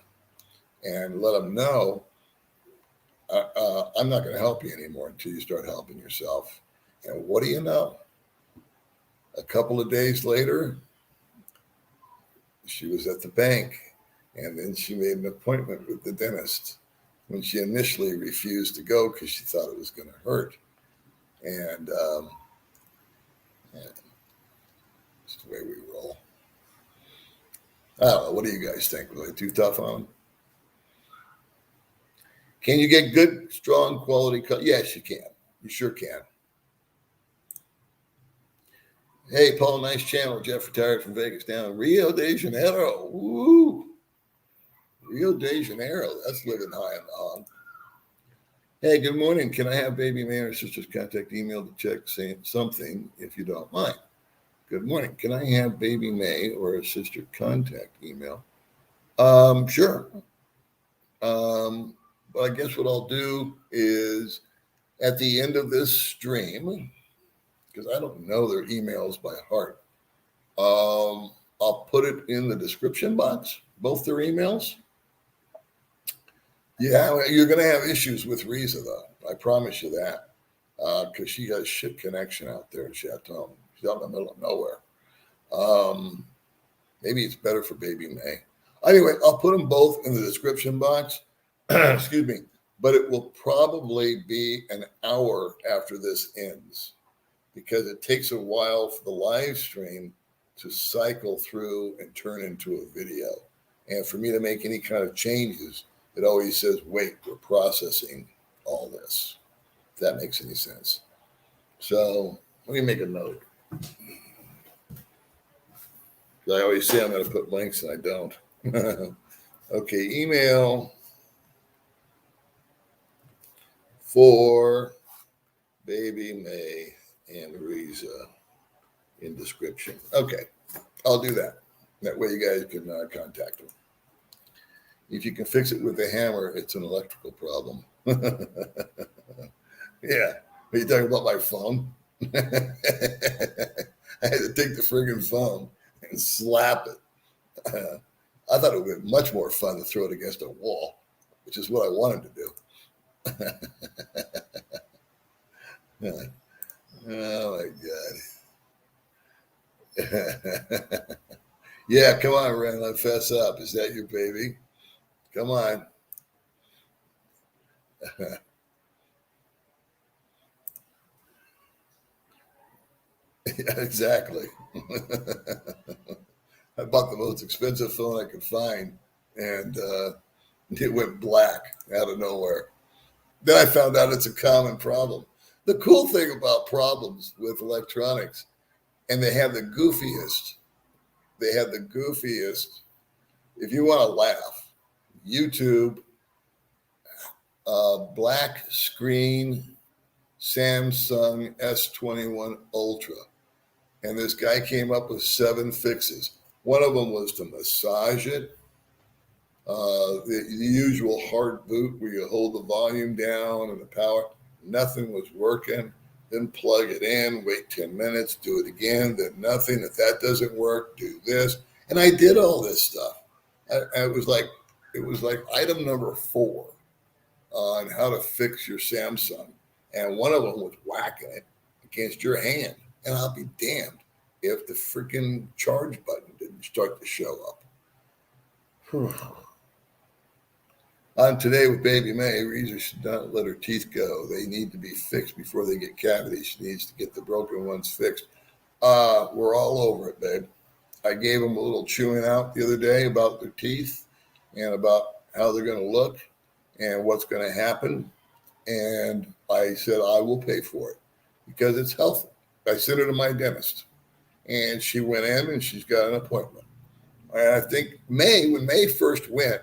and let them know I'm not going to help you anymore until you start helping yourself. And what do you know? A couple of days later, she was at the bank, and then she made an appointment with the dentist when she initially refused to go because she thought it was going to hurt. And that's the way we roll. I don't know. What do you guys think? Was I too tough on them? Can you get good, strong, quality cut? Yes, you can. You sure can. Hey, Paul, nice channel. Jeff retired from Vegas down in Rio de Janeiro. Woo! Rio de Janeiro. That's living high on the hog. Hey, good morning. Can I have baby May or sister's contact email to check something if you don't mind? Good morning. Can I have baby May or a sister contact email? Sure. But I guess what I'll do is at the end of this stream, because I don't know their emails by heart, I'll put it in the description box, both their emails. Yeah, you're going to have issues with Riza, though. I promise you that, because she has shit connection out there in Chateau. She's out in the middle of nowhere. Maybe it's better for baby May. Anyway, I'll put them both in the description box. Excuse me. But it will probably be an hour after this ends because it takes a while for the live stream to cycle through and turn into a video. And for me to make any kind of changes, it always says, wait, we're processing all this, if that makes any sense. So let me make a note. I always say I'm going to put links and I don't. Okay, email for Baby May and Riza in description. Okay, I'll do that. That way you guys can contact them. If you can fix it with a hammer, it's an electrical problem. Yeah. Are you talking about my phone? I had to take the friggin' phone and slap it. I thought it would be much more fun to throw it against a wall, which is what I wanted to do. Oh my God. Yeah, come on, Ren, fess up. Is that your baby? Come on. Yeah, exactly. I bought the most expensive phone I could find, and it went black out of nowhere. Then I found out it's a common problem. The cool thing about problems with electronics, and they have the goofiest, if you want to laugh, YouTube, black screen Samsung S21 Ultra. And this guy came up with 7 fixes. One of them was to massage it. The usual hard boot where you hold the volume down and the power. Nothing was working. Then plug it in, wait 10 minutes, do it again, then nothing. If that doesn't work, do this. And I did all this stuff. It was like item number 4 on how to fix your Samsung. And one of them was whacking it against your hand. And I'll be damned if the freaking charge button didn't start to show up. On Today with Baby May, Reza should not let her teeth go. They need to be fixed before they get cavities. She needs to get the broken ones fixed. We're all over it, babe. I gave them a little chewing out the other day about their teeth and about how they're going to look and what's going to happen. And I said, I will pay for it because it's healthy. I sent her to my dentist, and she went in and she's got an appointment. And I think when May first went,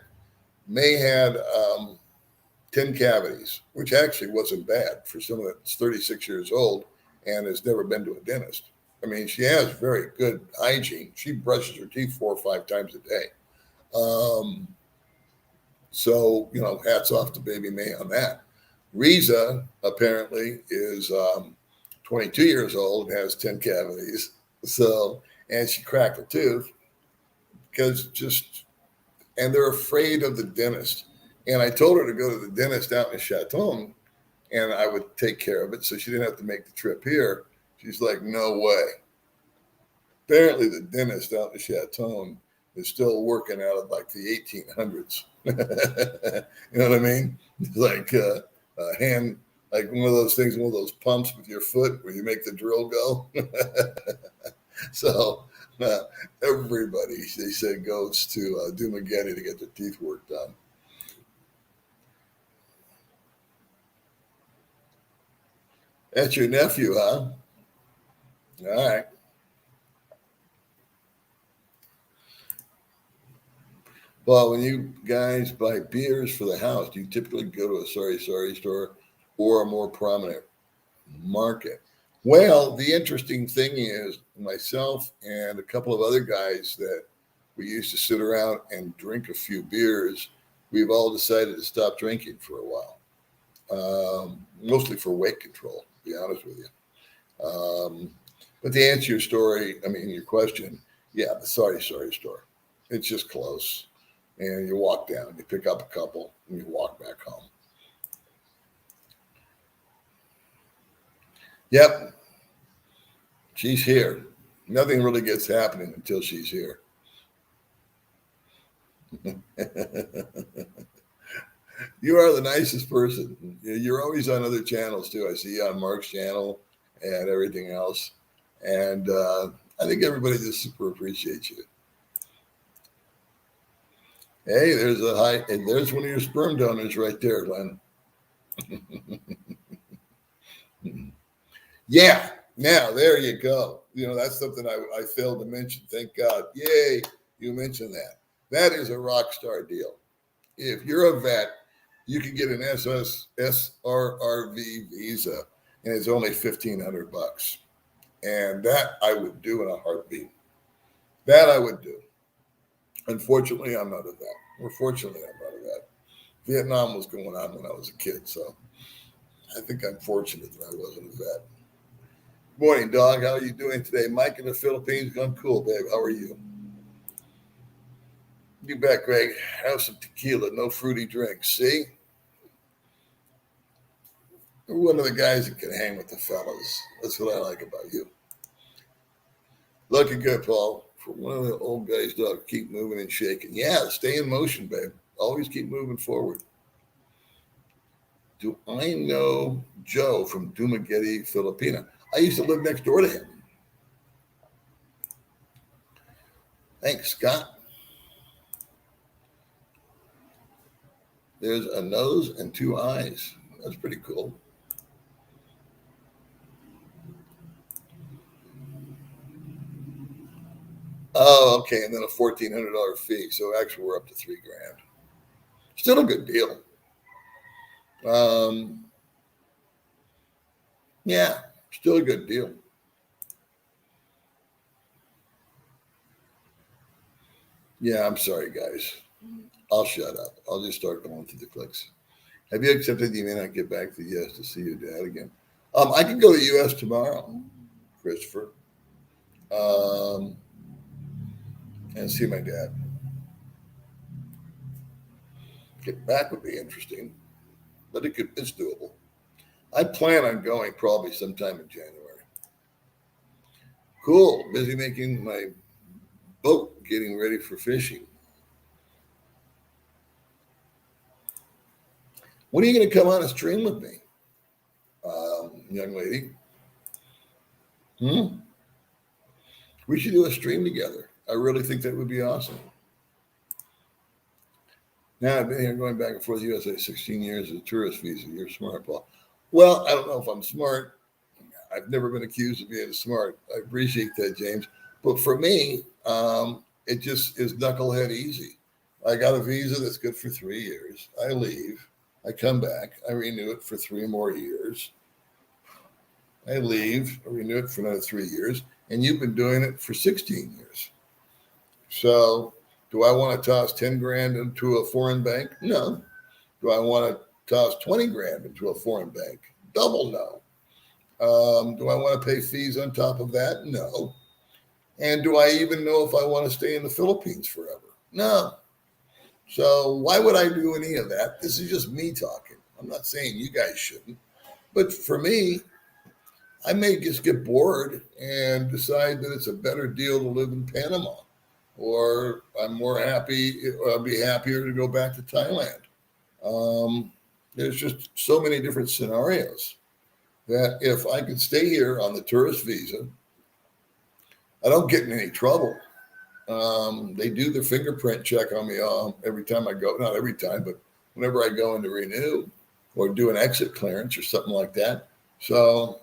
May had 10 cavities, which actually wasn't bad for someone that's 36 years old and has never been to a dentist. I mean, she has very good hygiene. She brushes her teeth 4 or 5 times a day. So, hats off to Baby May on that. Reza apparently is 22 years old and has 10 cavities. So, and she cracked a tooth and they're afraid of the dentist. And I told her to go to the dentist out in Chaton and I would take care of it so she didn't have to make the trip here. She's like, no way. Apparently the dentist out in Chaton is still working out of like the 1800s. You know what I mean? Like a hand, like one of those things, one of those pumps with your foot where you make the drill go. So everybody, they said, goes to Dumageddon to get their teeth work done. That's your nephew, huh? All right. Well, when you guys buy beers for the house, do you typically go to a sorry store or a more prominent market? Well, the interesting thing is myself and a couple of other guys that we used to sit around and drink a few beers, we've all decided to stop drinking for a while, mostly for weight control, to be honest with you. But to answer your question, yeah, the sorry store. It's just close. And you walk down, you pick up a couple, and you walk back home. Yep. She's here. Nothing really gets happening until she's here. You are the nicest person. You're always on other channels too. I see you on Mark's channel and everything else. And I think everybody just super appreciates you. Hey, there's one of your sperm donors right there, Glenn. Yeah, now there you go. That's something I failed to mention. Thank God. Yay, you mentioned that. That is a rock star deal. If you're a vet, you can get an SRRV visa, and it's only $1,500. And that I would do in a heartbeat. That I would do. Unfortunately, I'm not a vet. Or fortunately, I'm not a vet. Vietnam was going on when I was a kid, so I think I'm fortunate that I wasn't a vet. Morning, dog. How are you doing today? Mike in the Philippines. I'm cool, babe. How are you? You bet, Greg. Have some tequila, no fruity drinks. See? You're one of the guys that can hang with the fellas. That's what I like about you. Looking good, Paul. For one of the old guys, dog, keep moving and shaking. Yeah, stay in motion, babe. Always keep moving forward. Do I know Joe from Dumaguete, Filipina? I used to live next door to him. Thanks, Scott. There's a nose and two eyes. That's pretty cool. Oh, okay. And then a $1,400 fee. So actually, we're up to $3,000. Still a good deal. Yeah, still a good deal. Yeah, I'm sorry, guys. I'll shut up. I'll just start going through the clicks. Have you accepted you may not get back to yes to see your dad again? I can go to the U.S. tomorrow, Christopher, and see my dad. Get back would be interesting, but it's doable. I plan on going probably sometime in January. Cool. Busy making my boat, getting ready for fishing. When are you going to come on a stream with me, young lady? We should do a stream together. I really think that would be awesome. Now I've been here going back and forth USA 16 years as a tourist visa. You're smart, Paul. Well, I don't know if I'm smart. I've never been accused of being smart. I appreciate that, James. But for me, it just is knucklehead easy. I got a visa that's good for 3 years. I leave. I come back. I renew it for 3 more years. I leave. I renew it for another 3 years. And you've been doing it for 16 years. So do I want to toss 10 grand into a foreign bank? No. Do I want to toss 20 grand into a foreign bank? Double no. Do I want to pay fees on top of that? No. And do I even know if I want to stay in the Philippines forever? No. So why would I do any of that? This is just me talking. I'm not saying you guys shouldn't. But for me, I may just get bored and decide that it's a better deal to live in Panama. Or I'm more happy, I'll be happier to go back to Thailand. There's just so many different scenarios that if I could stay here on the tourist visa, I don't get in any trouble. They do their fingerprint check on me every time I go, not every time, but whenever I go in to renew or do an exit clearance or something like that. So,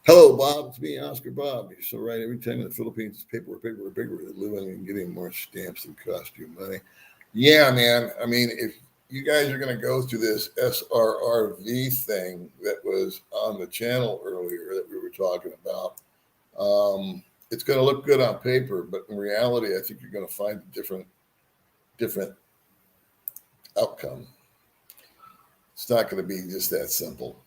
hello, Bob. It's me, Oscar Bob. You're so right. Every time in the Philippines, it's paperwork, living and getting more stamps than cost you money. Yeah, man. I mean, if you guys are going to go through this SRRV thing that was on the channel earlier that we were talking about, it's going to look good on paper, but in reality, I think you're going to find a different outcome. It's not going to be just that simple.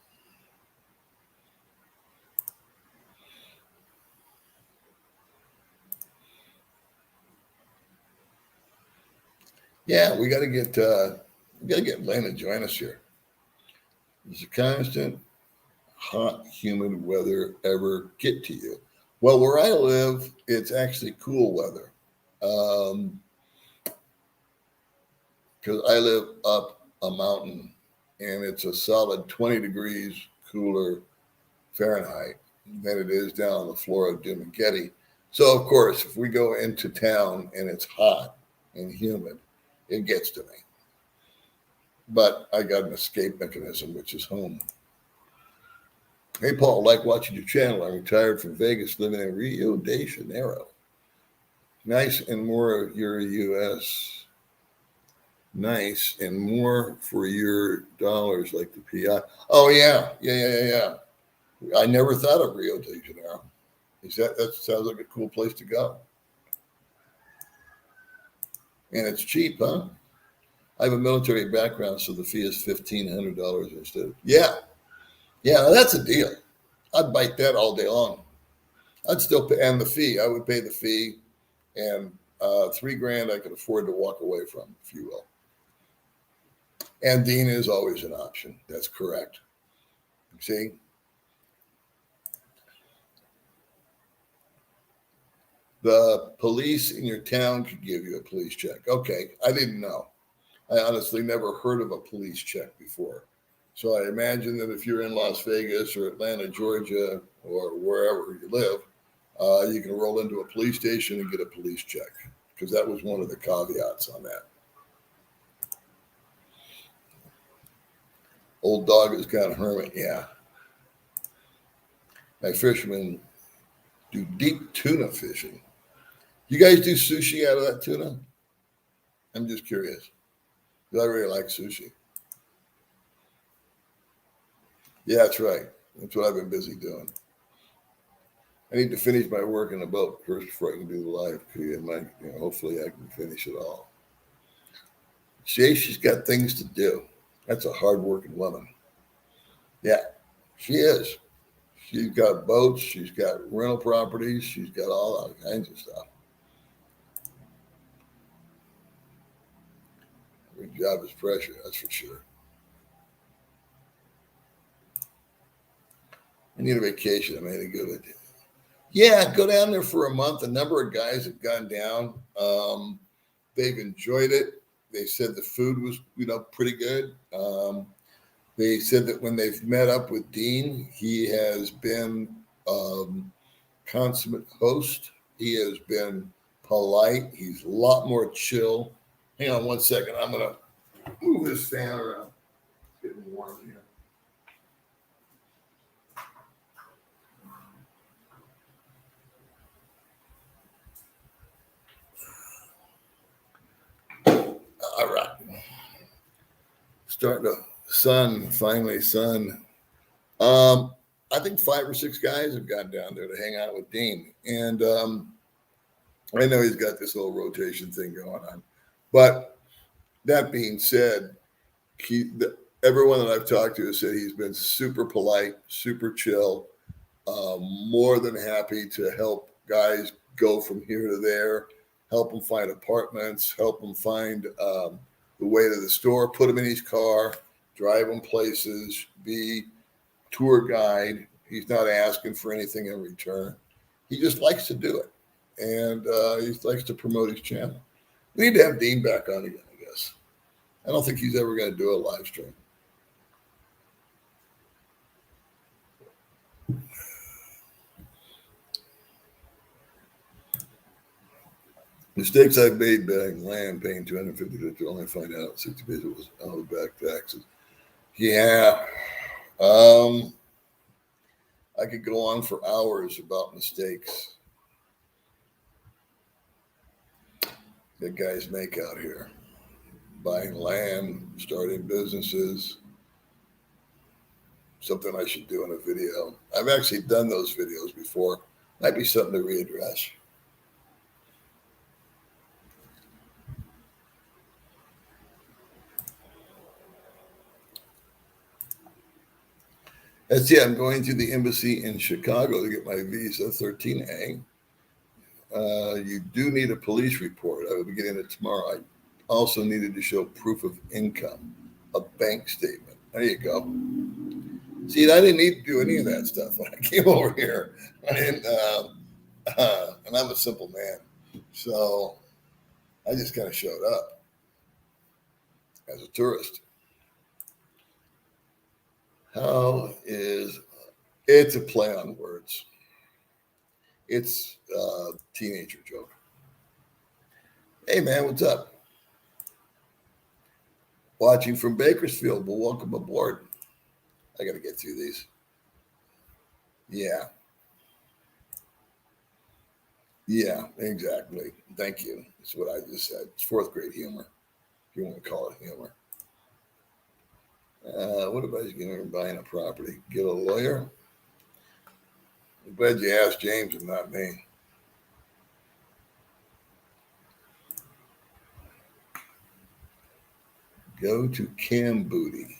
Yeah, we got to get Lane to join us here. Does the constant hot, humid weather ever get to you? Well, where I live, it's actually cool weather. Because I live up a mountain and it's a solid 20 degrees cooler Fahrenheit than it is down on the floor of Dumageddon. So, of course, if we go into town and it's hot and humid, it gets to me. But I got an escape mechanism, which is home. Hey, Paul, like watching your channel. I'm retired from Vegas, living in Rio de Janeiro. Nice and more of your U.S. Nice and more for your dollars, like the PI. Oh, yeah. I never thought of Rio de Janeiro. That sounds like a cool place to go. And it's cheap, huh? I have a military background, so the fee is $1,500 instead. Yeah, that's a deal. I'd bite that all day long. I'd still pay, and the fee. I would pay the fee, and $3,000 I could afford to walk away from, if you will. And Dean is always an option. That's correct. See? The police in your town could give you a police check. Okay, I didn't know. I honestly never heard of a police check before. So I imagine that if you're in Las Vegas or Atlanta, Georgia, or wherever you live, you can roll into a police station and get a police check, because that was one of the caveats on that. Old dog is kind of hermit, yeah. My fishermen do deep tuna fishing. You guys do sushi out of that tuna? I'm just curious. I really like sushi. Yeah, that's right. That's what I've been busy doing. I need to finish my work in the boat first before I can do the live. Hopefully I can finish it all. See, she's got things to do. That's a hard-working woman. Yeah, she is. She's got boats. She's got rental properties. She's got all kinds of stuff. Her job is pressure, that's for sure. I need a vacation. I made a good idea. Yeah, go down there for a month. A number of guys have gone down. They've enjoyed it. They said the food was, pretty good. They said that when they've met up with Dean, he has been consummate host. He has been polite. He's a lot more chill. Hang on one second. I'm going to move this fan around. It's getting warm here. All right. Starting to finally sun. I think 5 or 6 guys have gone down there to hang out with Dean. And I know he's got this whole rotation thing going on. But that being said, everyone that I've talked to has said he's been super polite, super chill, more than happy to help guys go from here to there, help them find apartments, help them find the way to the store, put them in his car, drive them places, be tour guide. He's not asking for anything in return. He just likes to do it. And he likes to promote his channel. We need to have Dean back on again, I guess. I don't think he's ever going to do a live stream. Mistakes I've made buying land, paying $250 to only find out 60 days it was all back taxes. Yeah. I could go on for hours about mistakes that guys make out here. Buying land, starting businesses. Something I should do in a video. I've actually done those videos before. Might be something to readdress. I'm going to the embassy in Chicago to get my visa, 13A. You do need a police report. I will be getting it tomorrow. I also needed to show proof of income, a bank statement. There you go. See, I didn't need to do any of that stuff when I came over here. I didn't, and I'm a simple man. So I just kind of showed up as a tourist. How is It's a play on words. It's a teenager joke. Hey, man, what's up? Watching from Bakersfield. Well, welcome aboard. I got to get through these. Yeah. Yeah, exactly. Thank you. That's what I just said. It's fourth grade humor, if you want to call it humor. What about you buying a property? Get a lawyer? I'm glad you asked James and not me. Go to Cambooty.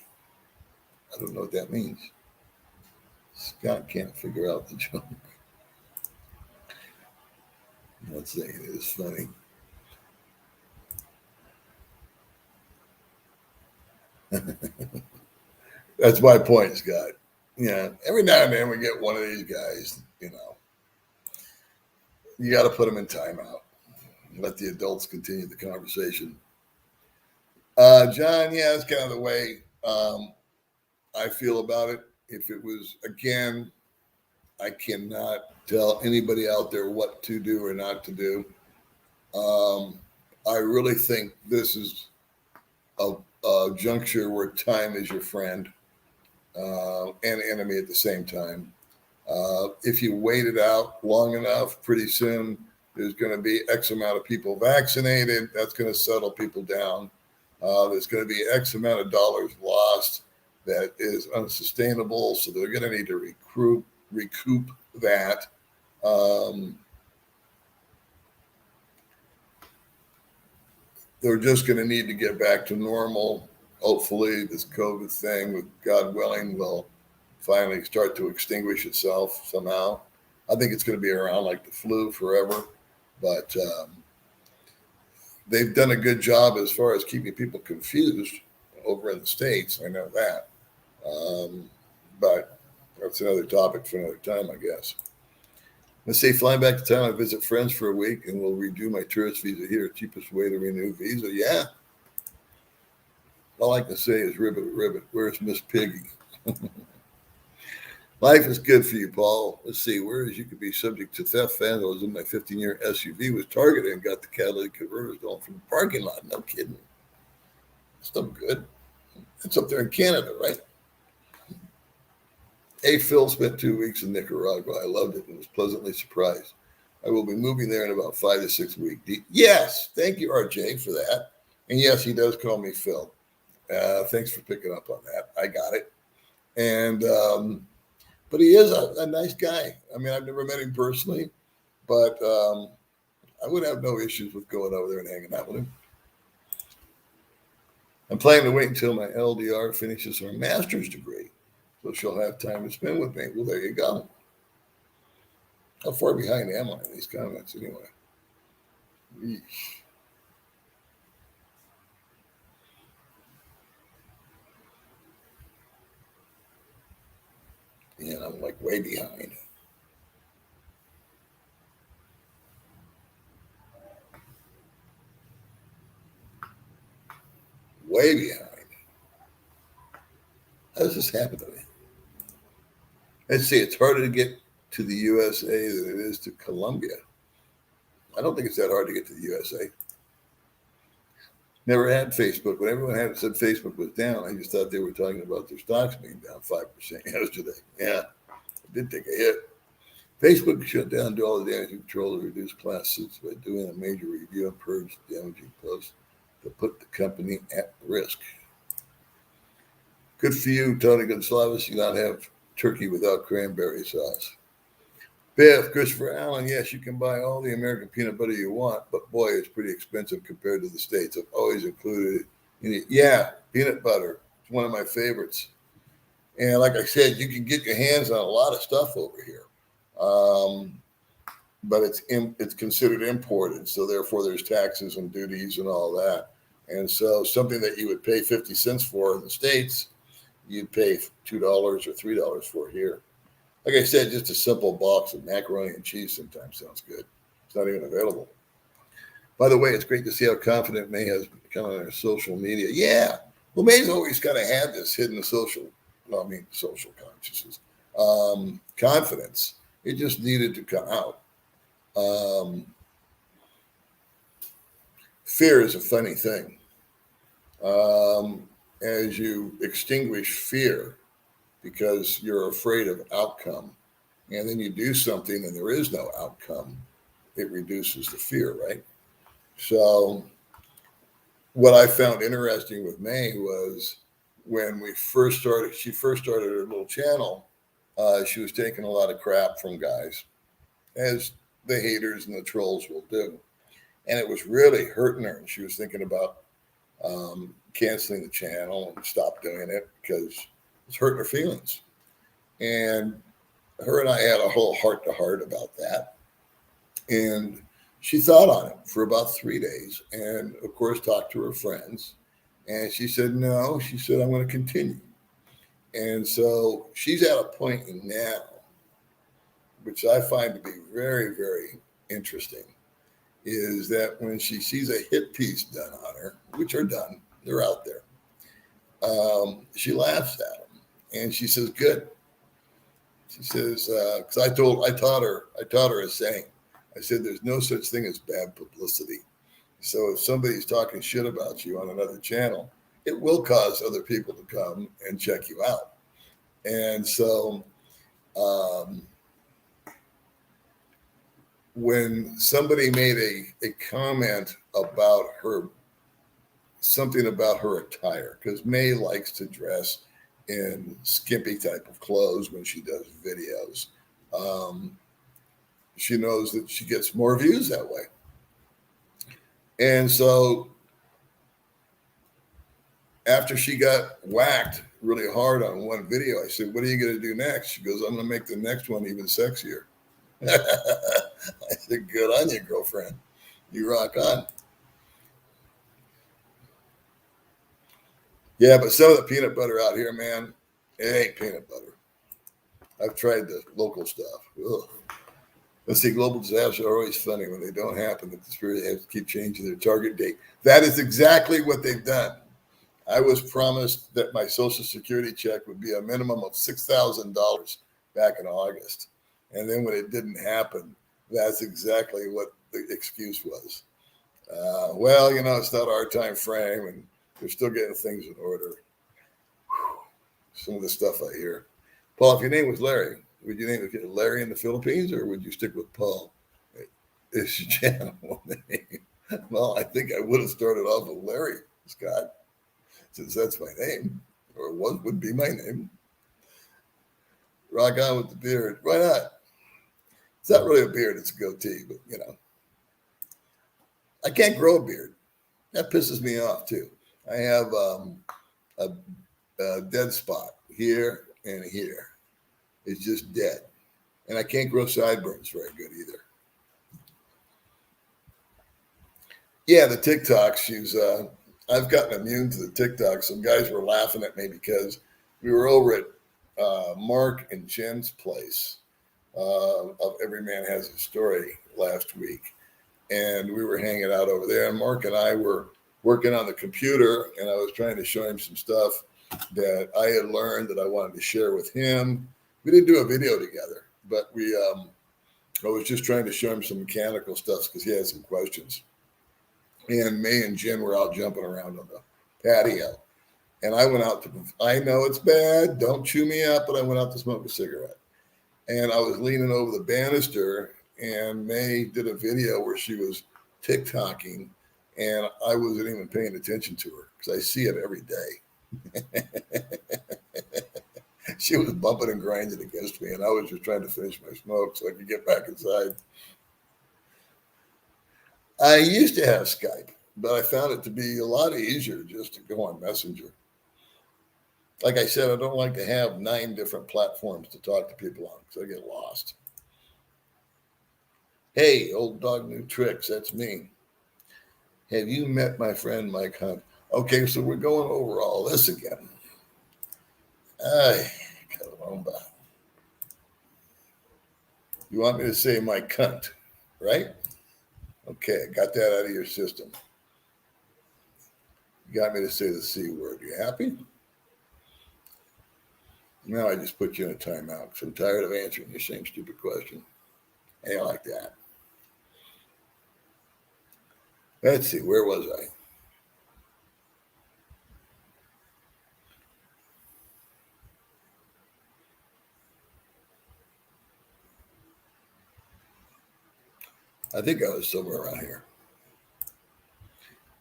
I don't know what that means. Scott can't figure out the joke. Let's see. It is funny. That's my point, Scott. Yeah, every now and then we get one of these guys, you got to put them in timeout. Let the adults continue the conversation. John, yeah, that's kind of the way I feel about it. If it was, again, I cannot tell anybody out there what to do or not to do. I really think this is a juncture where time is your friend and enemy at the same time. If you wait it out long enough, pretty soon there's going to be X amount of people vaccinated. That's going to settle people down. There's going to be X amount of dollars lost that is unsustainable. So they're going to need to recoup that. They're just going to need to get back to normal. Hopefully this COVID thing, with God willing, will finally start to extinguish itself somehow. I think it's going to be around like the flu forever, but they've done a good job as far as keeping people confused over in the States. I know that. But that's another topic for another time, I guess. Let's say flying back to town, I visit friends for a week and we'll redo my tourist visa here. Cheapest way to renew visa. Yeah. All I can say is ribbit, ribbit. Where's Miss Piggy? Life is good for you, Paul. Let's see. Whereas you could be subject to theft, vandalism. My 15-year SUV was targeted and got the catalytic converter stolen from the parking lot. No kidding. That's no good. That's up there in Canada, right? Hey, Phil spent 2 weeks in Nicaragua. I loved it and was pleasantly surprised. I will be moving there in about 5 to 6 weeks. Yes. Thank you, RJ, for that. And yes, he does call me Phil. Thanks for picking up on that. I got it. And, but he is a nice guy. I mean, I've never met him personally, but I would have no issues with going over there and hanging out with him. I'm planning to wait until my LDR finishes her master's degree, so she'll have time to spend with me. Well, there you go. How far behind am I in these comments anyway? Yeesh. And I'm like way behind. Way behind. How does this happen to me? Let's see, it's harder to get to the USA than it is to Colombia. I don't think it's that hard to get to the USA. Never had Facebook. When everyone had said Facebook was down, I just thought they were talking about their stocks being down 5% yesterday. Yeah, it did take a hit. Facebook shut down, do all the damage control to reduce class suits by doing a major review and purge damaging posts to put the company at risk. Good for you, Tony Gonsalves. You not have turkey without cranberry sauce. Biff, Christopher Allen, yes, you can buy all the American peanut butter you want, but boy, it's pretty expensive compared to the States. I've always included it in it. Yeah, peanut butter. It's one of my favorites. And like I said, you can get your hands on a lot of stuff over here. But it's considered imported, so therefore there's taxes and duties and all that. And so something that you would pay 50 cents for in the States, you'd pay $2 or $3 for here. Like I said, just a simple box of macaroni and cheese sometimes sounds good. It's not even available. By the way, it's great to see how confident May has become on her social media. Yeah. Well, May's always kind of had this hidden social consciousness. confidence. It just needed to come out. Fear is a funny thing. As you extinguish fear because you're afraid of outcome, and then you do something and there is no outcome, it reduces the fear, right? So what I found interesting with May was when she first started her little channel, she was taking a lot of crap from guys, as the haters and the trolls will do. And it was really hurting her. And she was thinking about canceling the channel and stop doing it because it's hurting her feelings. And her and I had a whole heart to heart about that. And she thought on it for about 3 days and, of course, talked to her friends. And she said, no, she said, I'm going to continue. And so she's at a point now, which I find to be very, very interesting, is that when she sees a hit piece done on her, which are done, they're out there, she laughs at them. And she says, good. She says, because I taught her a saying. I said, there's no such thing as bad publicity. So if somebody's talking shit about you on another channel, it will cause other people to come and check you out. And so when somebody made a comment about something about her attire, because May likes to dress in skimpy type of clothes when she does videos. She knows that she gets more views that way. And so after she got whacked really hard on one video, I said, what are you going to do next? She goes, I'm going to make the next one even sexier. I said, good on you, girlfriend. You rock on. Yeah, but some of the peanut butter out here, man, it ain't peanut butter. I've tried the local stuff. Ugh. Let's see, global disasters are always funny when they don't happen. The conspiracy has to keep changing their target date. That is exactly what they've done. I was promised that my Social Security check would be a minimum of $6,000 back in August. And then when it didn't happen, that's exactly what the excuse was. Well, it's not our time frame, and they're still getting things in order. Whew. Some of the stuff I hear. Paul, if your name was Larry, would you name it Larry in the Philippines, or would you stick with Paul? It's your channel name. Well, I think I would have started off with Larry, Scott, since that's my name, or what would be my name. Rock on with the beard. Why not? It's not really a beard, it's a goatee, but I can't grow a beard. That pisses me off too. I have a dead spot here and here. It's just dead. And I can't grow sideburns very good either. Yeah, the TikToks, I've gotten immune to the TikToks. Some guys were laughing at me because we were over at Mark and Jen's place of Every Man Has a Story last week. And we were hanging out over there. And Mark and I were working on the computer, and I was trying to show him some stuff that I had learned that I wanted to share with him. We didn't do a video together, but I was just trying to show him some mechanical stuff because he had some questions. And May and Jen were out jumping around on the patio. And I went out I know it's bad, don't chew me up, but I went out to smoke a cigarette. And I was leaning over the banister, and May did a video where she was TikToking, and I wasn't even paying attention to her because I see it every day. She was bumping and grinding against me, and I was just trying to finish my smoke so I could get back inside. I used to have Skype, but I found it to be a lot easier just to go on Messenger. Like I said, I don't like to have 9 different platforms to talk to people on because I get lost. Hey, old dog, new tricks. That's me. Have you met my friend Mike Hunt? Okay, so we're going over all this again. Ay, caramba. You want me to say my cunt, right? Okay, got that out of your system. You got me to say the C word. You happy? Now I just put you in a timeout because I'm tired of answering the same stupid question. Ain't like that. Let's see, where was I? I think I was somewhere around here.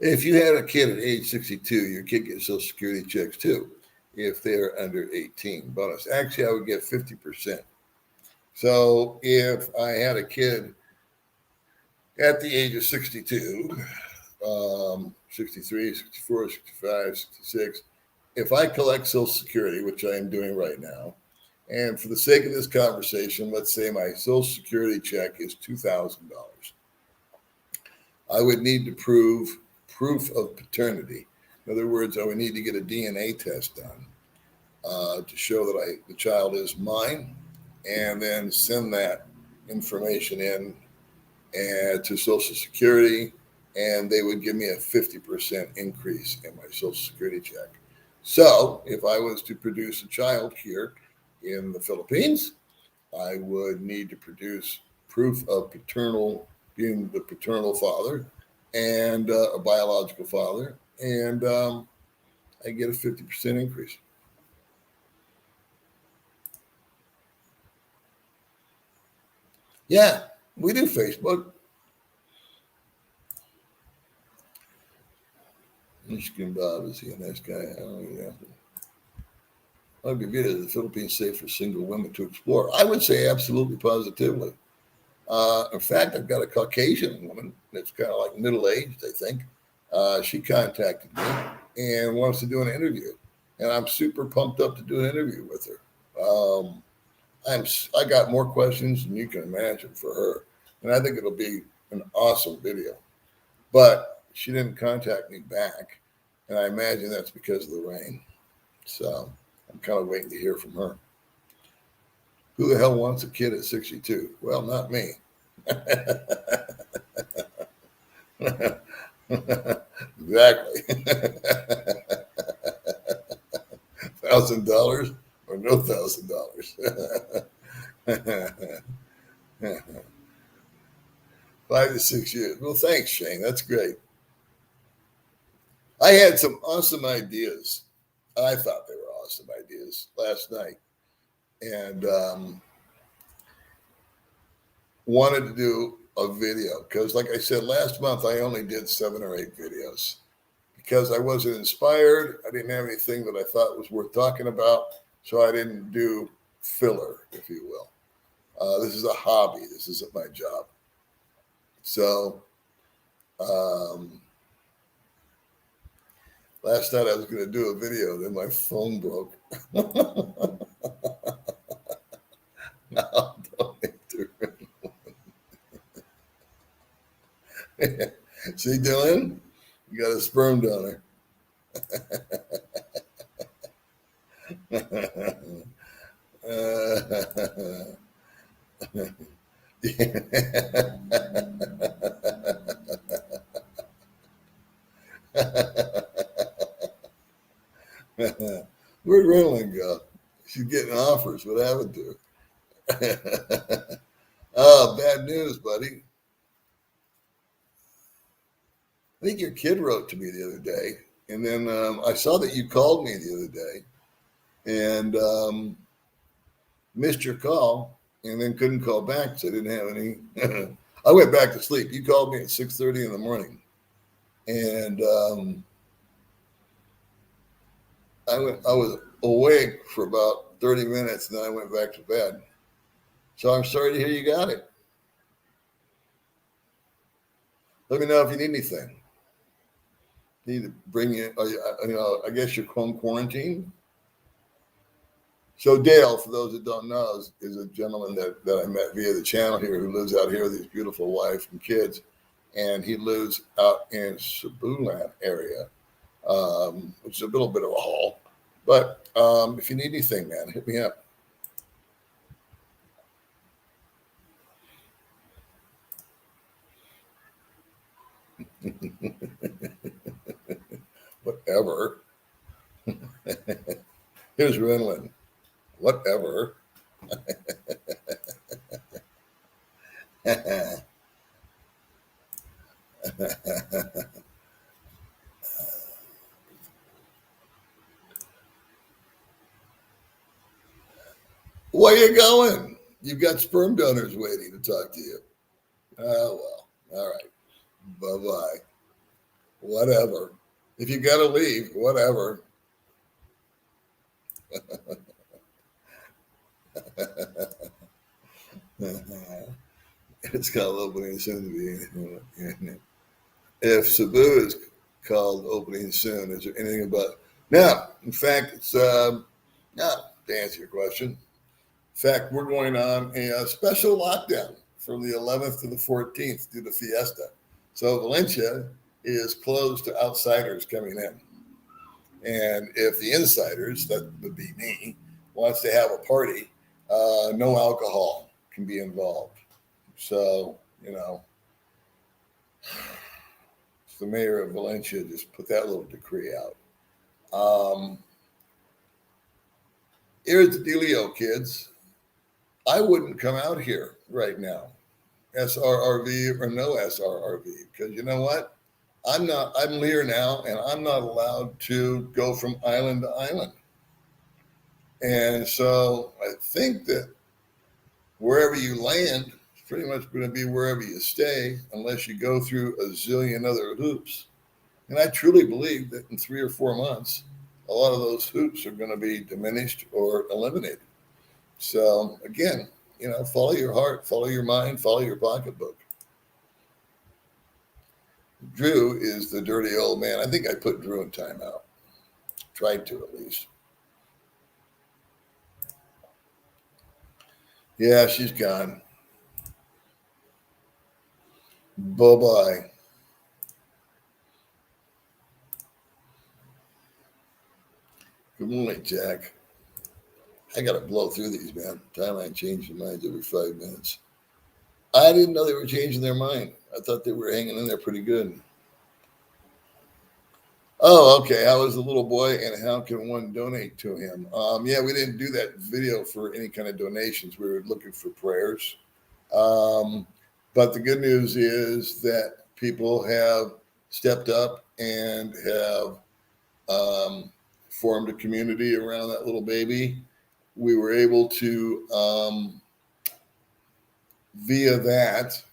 If you had a kid at age 62, your kid gets Social Security checks too. If they're under 18, bonus. Actually, I would get 50%. So if I had a kid at the age of 62, 63, 64, 65, 66, if I collect Social Security, which I am doing right now, and for the sake of this conversation, let's say my Social Security check is $2,000. I would need to prove proof of paternity. In other words, I would need to get a DNA test done to show that the child is mine, and then send that information in to Social Security, and they would give me a 50% increase in my Social Security check. So if I was to produce a child here in the Philippines, I would need to produce proof of being the paternal father and a biological father, and I get a 50% increase. Yeah, we do Facebook. Michigan Bob, is he a nice guy? Oh, yeah. I'll give you the Philippines safe for single women to explore. I would say absolutely positively. In fact, I've got a Caucasian woman that's kind of like middle aged, I think. She contacted me and wants to do an interview, and I'm super pumped up to do an interview with her. I got more questions than you can imagine for her, and I think it'll be an awesome video. But she didn't contact me back, and I imagine that's because of the rain. So I'm kind of waiting to hear from her. Who the hell wants a kid at 62? Well, not me. Exactly. $1,000 or no $1,000. 5 to 6 years. Well, thanks, Shane. That's great. I had some awesome ideas. I thought they were awesome ideas last night, and wanted to do a video because, like I said, last month I only did 7 or 8 videos because I wasn't inspired. I didn't have anything that I thought was worth talking about, so I didn't do filler, if you will. This is a hobby. This isn't my job. So last night I was going to do a video, then my phone broke. Now don't See, Dylan, you got a sperm donor. Where'd Renlin go? She's getting offers. What happened to her? Oh, bad news, buddy. I think your kid wrote to me the other day, and then I saw that you called me the other day, and missed your call, and then couldn't call back because I didn't have any. I went back to sleep. You called me at 6:30 in the morning, and I was awake for about 30 minutes, and then I went back to bed. So I'm sorry to hear you got it. Let me know if you need anything. Need to bring you, I guess you're home quarantine. So Dale, for those that don't know, is a gentleman that I met via the channel here who lives out here with his beautiful wife and kids. And he lives out in Cebulan area, which is a little bit of a haul. But if you need anything, man, hit me up. Whatever. Here's Renlin. Whatever. Where you going? You've got sperm donors waiting to talk to you. Oh, well. All right. Bye-bye. Whatever. If you got to leave, whatever. It's called opening soon to be. If Cebu is called opening soon, is there anything about now? In fact, it's now to answer your question. In fact, we're going on a special lockdown from the 11th to the 14th due to Fiesta. So Valencia is closed to outsiders coming in. And if the insiders, that would be me, wants to have a party, no alcohol can be involved. So, the mayor of Valencia just put that little decree out. Here's the dealio, kids. I wouldn't come out here right now, SRRV or no SRRV, because you know what? I'm here now, and I'm not allowed to go from island to island. And so I think that wherever you land, it's pretty much going to be wherever you stay, unless you go through a zillion other hoops. And I truly believe that in 3 or 4 months, a lot of those hoops are going to be diminished or eliminated. So again, follow your heart, follow your mind, follow your pocketbook. Drew is the dirty old man. I think I put Drew in timeout. Tried to, at least. Yeah, she's gone. Bye-bye. Good morning, Jack. I got to blow through these, man. Thailand changed their minds every 5 minutes. I didn't know they were changing their mind. I thought they were hanging in there pretty good. Oh, okay. How was the little boy, and how can one donate to him? Yeah, we didn't do that video for any kind of donations. We were looking for prayers. But the good news is that people have stepped up and have formed a community around that little baby. We were able to, via that,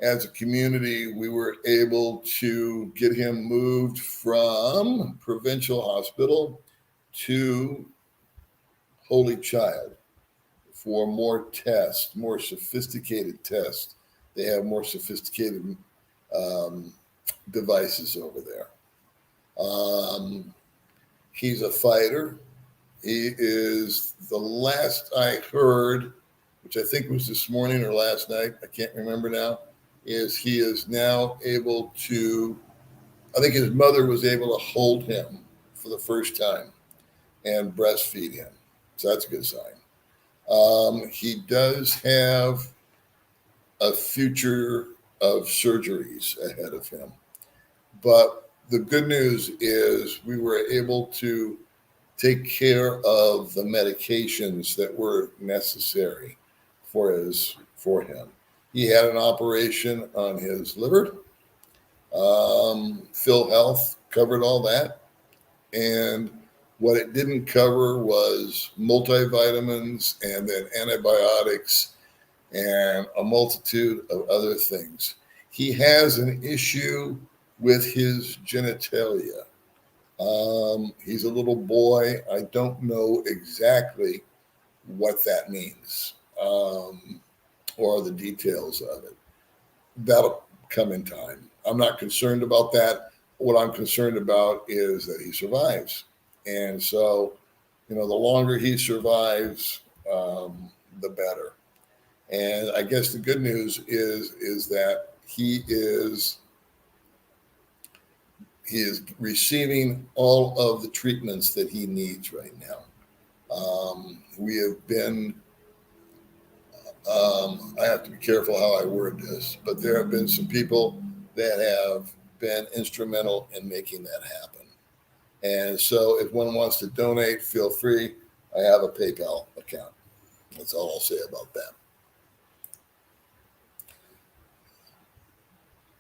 as a community, we were able to get him moved from provincial hospital to Holy Child for more tests, more sophisticated tests. They have more sophisticated devices over there. He's a fighter. He is, the last I heard, which I think was this morning or last night, I can't remember now, is he is now able to, I think his mother was able to hold him for the first time and breastfeed him. So that's a good sign. He does have a future of surgeries ahead of him. But the good news is we were able to take care of the medications that were necessary for him. He had an operation on his liver. Phil Health covered all that. And what it didn't cover was multivitamins and then antibiotics and a multitude of other things. He has an issue with his genitalia. He's a little boy. I don't know exactly what that means or the details of it. That'll come in time. I'm not concerned about that. What I'm concerned about is that he survives. And so, the longer he survives, the better. And I guess the good news is that he is receiving all of the treatments that he needs right now. We have been, I have to be careful how I word this, but there have been some people that have been instrumental in making that happen. And so if one wants to donate, feel free. I have a PayPal account. That's all I'll say about that.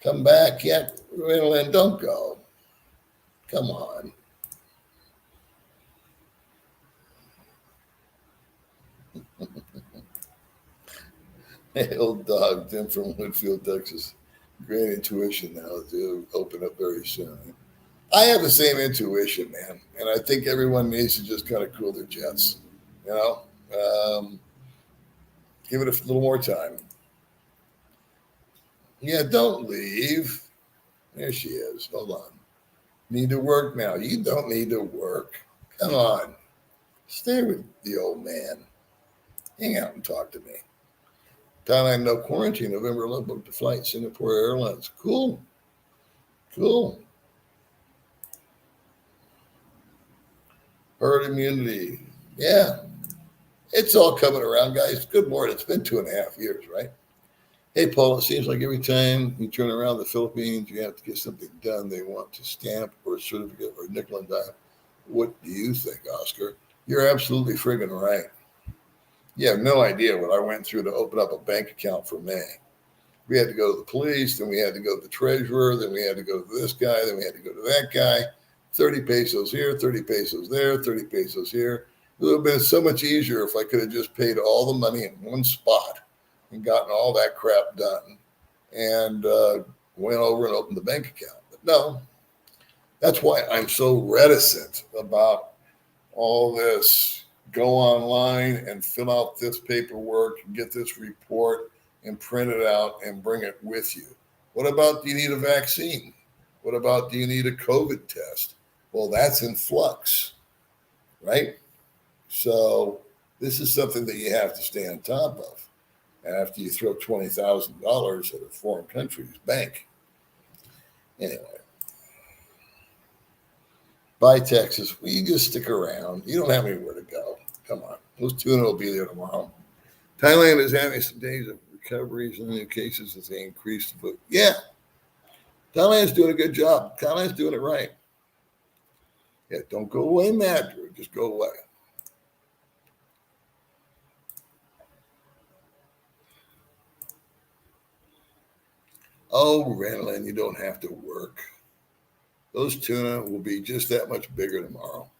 Come back yet, Ritalin? Don't go. Come on. Hey, old dog, Tim from Woodfield, Texas. Great intuition now to open up very soon. I have the same intuition, man, and I think everyone needs to just kind of cool their jets. You know, um, give it a little more time. Yeah, don't leave. There she is. Hold on. Need to work now. You don't need to work. Come on. Stay with the old man. Hang out and talk to me. Thailand, no quarantine. November 11th, booked a flight. Singapore Airlines. Cool. Cool. Herd immunity. Yeah. It's all coming around, guys. Good Lord. It's been 2.5 years, right? Hey, Paul, it seems like every time you turn around the Philippines, you have to get something done. They want to stamp or a certificate or nickel and dime. What do you think, Oscar? You're absolutely friggin' right. You have no idea what I went through to open up a bank account for May. We had to go to the police, then we had to go to the treasurer, then we had to go to this guy, then we had to go to that guy. 30 pesos here, 30 pesos there, 30 pesos here. It would have been so much easier if I could have just paid all the money in one spot and gotten all that crap done and went over and opened the bank account. But no, that's why I'm so reticent about all this. Go online and fill out this paperwork, get this report and print it out and bring it with you. What about, do you need a vaccine? What about, do you need a COVID test? Well, that's in flux, right? So this is something that you have to stay on top of after you throw $20,000 at a foreign country's bank. Anyway, bye, Texas. Will you just stick around? You don't have anywhere to go. Come on. Those tuna will be there tomorrow. Thailand is having some days of recoveries and new cases as they increase. But yeah, Thailand's doing a good job. Thailand's doing it right. Yeah, don't go away, Matt. Just go away. Oh, Ranelin, you don't have to work. Those tuna will be just that much bigger tomorrow.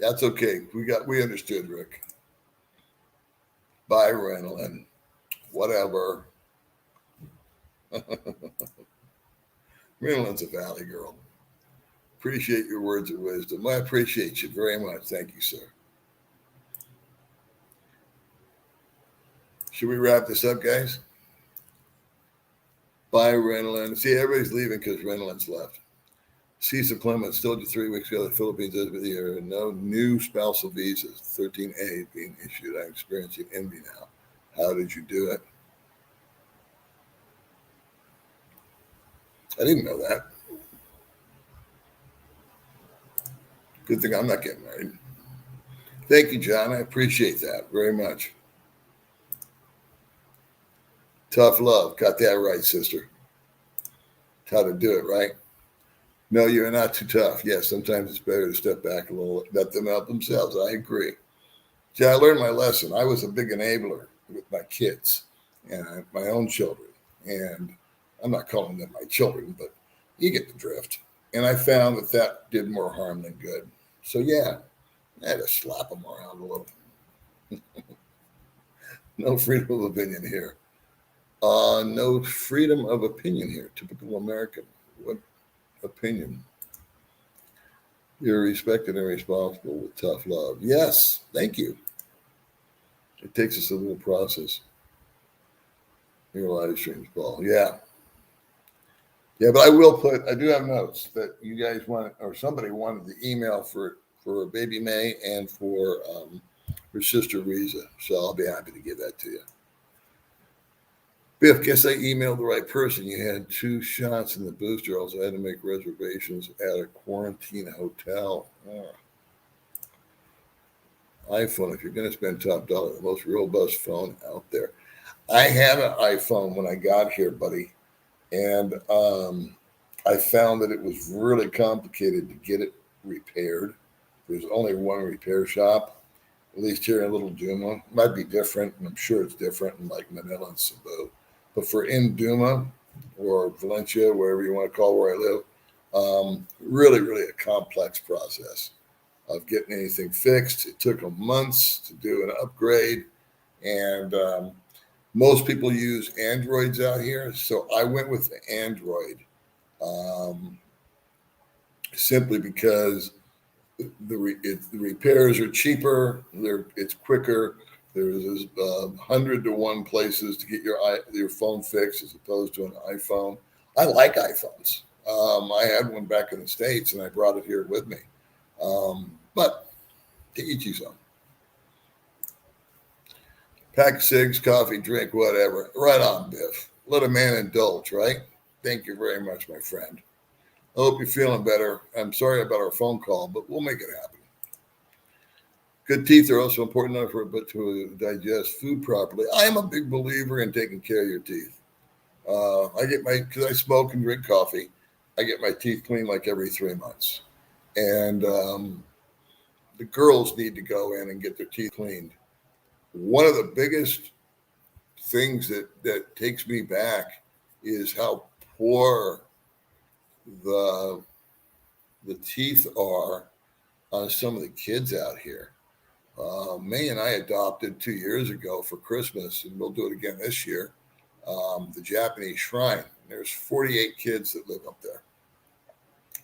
That's okay. We understood, Rick. Bye, Ranelin. Whatever. Ranelin's a valley girl. Appreciate your words of wisdom. I appreciate you very much. Thank you, sir. Should we wrap this up, guys? Bye, Renelin. See, everybody's leaving because Renelin's left. Cesar Clements told you 3 weeks ago the Philippines has there are no new spousal visas. 13A being issued. I'm experiencing envy now. How did you do it? I didn't know that. Good thing I'm not getting married. Thank you, John. I appreciate that very much. Tough love. Got that right, sister. How to do it, right? No, you're not too tough. Yes, sometimes it's better to step back a little, let them help themselves. I agree. See, I learned my lesson. I was a big enabler with my kids and my own children. And I'm not calling them my children, but you get the drift. And I found that that did more harm than good. So, yeah, I had to slap them around a little. No freedom of opinion here. No freedom of opinion here. Typical American. What opinion? You're respected and responsible with tough love. Yes, thank you. It takes us a little process. Your live streams, Paul. Yeah. Yeah, but I do have notes that you guys want, or somebody wanted the email for baby May and for her sister Riza. So I'll be happy to give that to you. Biff, guess I emailed the right person. You had 2 shots in the booster. Also had to make reservations at a quarantine hotel. Oh. iPhone, if you're going to spend top dollar, the most robust phone out there. I had an iPhone when I got here, buddy. And I found that it was really complicated to get it repaired. There's only one repair shop, at least here in Little Duma. Might be different, and I'm sure it's different in like Manila and Cebu. But for in Duma or Valencia, wherever you want to call where I live, really, really a complex process of getting anything fixed. It took them months to do an upgrade, and most people use Androids out here, so I went with the Android simply because the repairs are cheaper. It's quicker. There's 100 to 1 places to get your phone fixed as opposed to an iPhone. I like iPhones. I had one back in the States and I brought it here with me. But to each his own. Pack of cigs, coffee, drink, whatever. Right on, Biff. Let a man indulge, right? Thank you very much, my friend. I hope you're feeling better. I'm sorry about our phone call, but we'll make it happen. Good teeth are also important enough to digest food properly. I am a big believer in taking care of your teeth. Because I smoke and drink coffee, I get my teeth cleaned like every 3 months. And the girls need to go in and get their teeth cleaned. One of the biggest things that takes me back is how poor the teeth are on some of the kids out here. May and I adopted 2 years ago for Christmas, and we'll do it again this year, the Japanese shrine. There's 48 kids that live up there.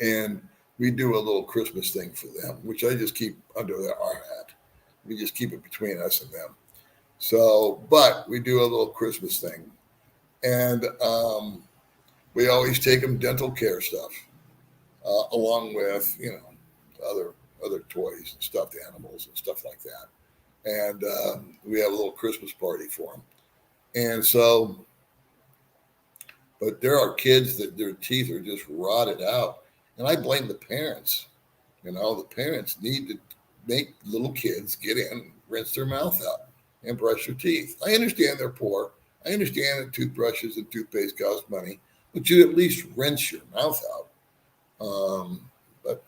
And we do a little Christmas thing for them, which I just keep under our hat. We just keep it between us and them. So, but we do a little Christmas thing. And we always take them dental care stuff, along with, other toys and stuffed animals and stuff like that. And we have a little Christmas party for them. And so, but there are kids that their teeth are just rotted out. And I blame the parents. The parents need to make little kids get in, rinse their mouth out, and brush their teeth. I understand they're poor. I understand that toothbrushes and toothpaste cost money, but you at least rinse your mouth out. But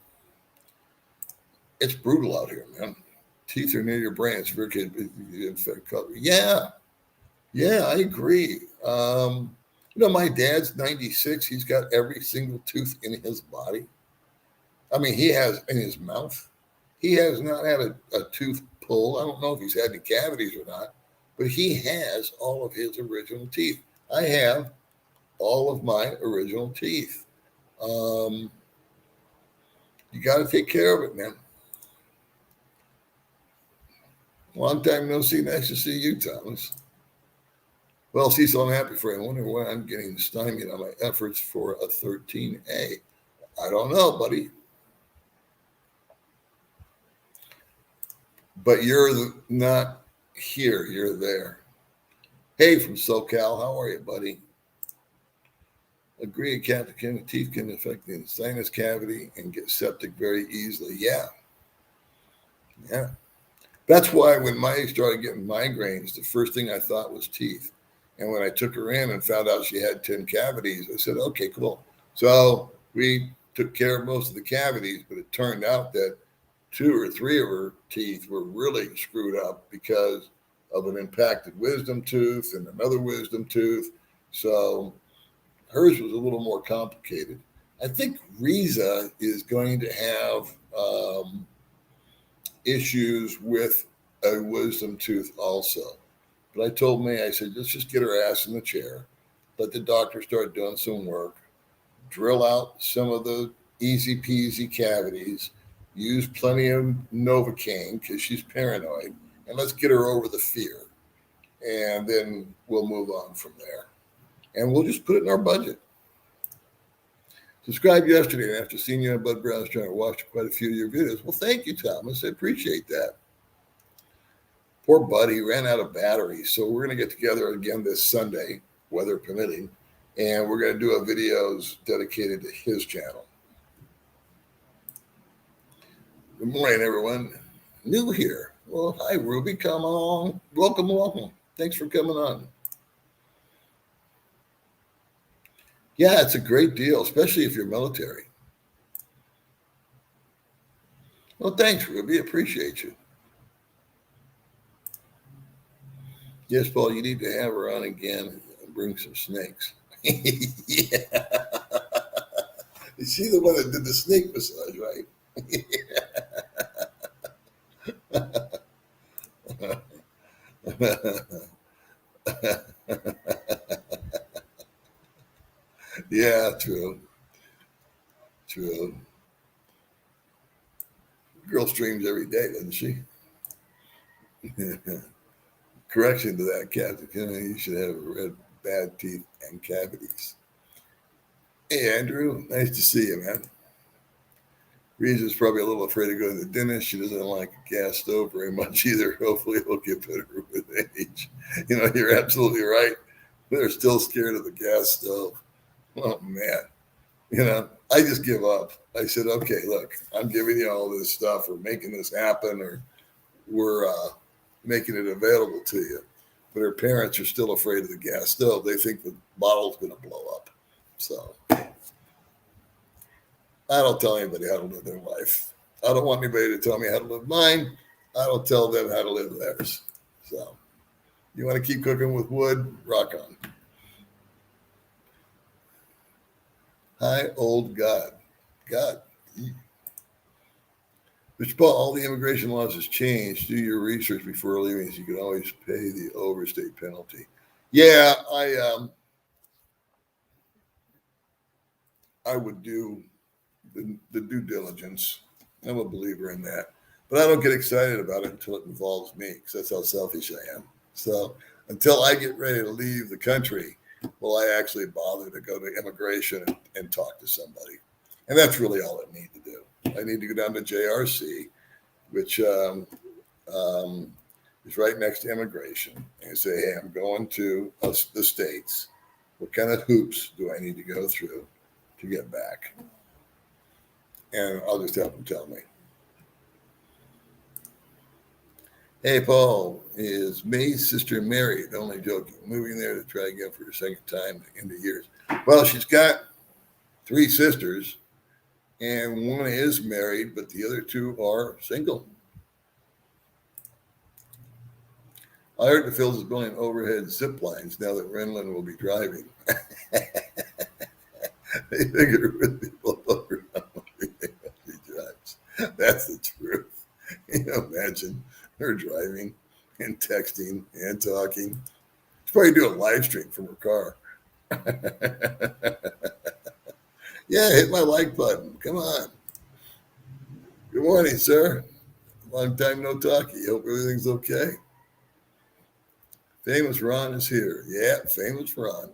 it's brutal out here, man. Teeth are near your brain. It's very good. Yeah, I agree. My dad's 96. He's got every single tooth in his body. I mean, he has in his mouth. He has not had a tooth pulled. I don't know if he's had any cavities or not, but he has all of his original teeth. I have all of my original teeth. You got to take care of it, man. Long time no see. Nice to see you, Thomas. Well, Cecil, I'm happy for you. I wonder why I'm getting stymied on my efforts for a 13A. I don't know, buddy. But you're not here. You're there. Hey, from SoCal. How are you, buddy? Agree, Captain. Teeth can affect the sinus cavity and get septic very easily. Yeah. That's why when Maya started getting migraines, the first thing I thought was teeth. And when I took her in and found out she had 10 cavities, I said, okay, cool. So we took care of most of the cavities, but it turned out that 2 or 3 of her teeth were really screwed up because of an impacted wisdom tooth and another wisdom tooth. So hers was a little more complicated. I think Riza is going to have issues with a wisdom tooth also. But I told May, I said, let's just get her ass in the chair. Let the doctor start doing some work. Drill out some of the easy peasy cavities. Use plenty of Novocaine because she's paranoid. And let's get her over the fear. And then we'll move on from there. And we'll just put it in our budget. Subscribed yesterday, and after seeing you on Bud Brown's channel, I watched quite a few of your videos. Well, thank you, Thomas. I appreciate that. Poor buddy ran out of batteries. So we're going to get together again this Sunday, weather permitting, and we're going to do a videos dedicated to his channel. Good morning, everyone. New here. Well, hi, Ruby. Come on. Welcome. Thanks for coming on. Yeah, it's a great deal, especially if you're military. Well, thanks, Ruby. Appreciate you. Yes, Paul, you need to have her on again and bring some snakes. Yeah. Is she the one that did the snake massage, right? Yeah, true. True. Girl streams every day, doesn't she? Correction to that, Captain Kennedy. You should have red bad teeth and cavities. Hey, Andrew. Nice to see you, man. Reese's probably a little afraid to go to the dentist. She doesn't like a gas stove very much either. Hopefully, it'll get better with age. You're absolutely right. They're still scared of the gas stove. Oh, man. I just give up. I said, okay, look, I'm giving you all this stuff. We're making this happen, or we're making it available to you. But her parents are still afraid of the gas stove. They think the bottle's going to blow up. So I don't tell anybody how to live their life. I don't want anybody to tell me how to live mine. I don't tell them how to live theirs. So you want to keep cooking with wood? Rock on. Hi, old God. God. Mr. Paul, all the immigration laws has changed. Do your research before leaving, so you can always pay the overstay penalty. Yeah, I would do the due diligence. I'm a believer in that. But I don't get excited about it until it involves me, because that's how selfish I am. So until I get ready to leave the country, will I actually bother to go to immigration and talk to somebody? And that's really all I need to do. I need to go down to JRC, which is right next to immigration, and say, hey, I'm going to the States. What kind of hoops do I need to go through to get back? And I'll just have them tell me. Hey, Paul, is May's sister married? Only joking. Moving there to try again for a second time in the years. Well, she's got 3 sisters, and one is married, but the other 2 are single. I heard the Phils is building overhead zip lines now that Renlund will be driving. They figure with people over he drives. That's the truth. Imagine her driving and texting and talking. She's probably do a live stream from her car. Yeah, hit my like button. Come on. Good morning, sir. Long time no talkie. Hope everything's okay. Famous Ron is here. Yeah, famous Ron.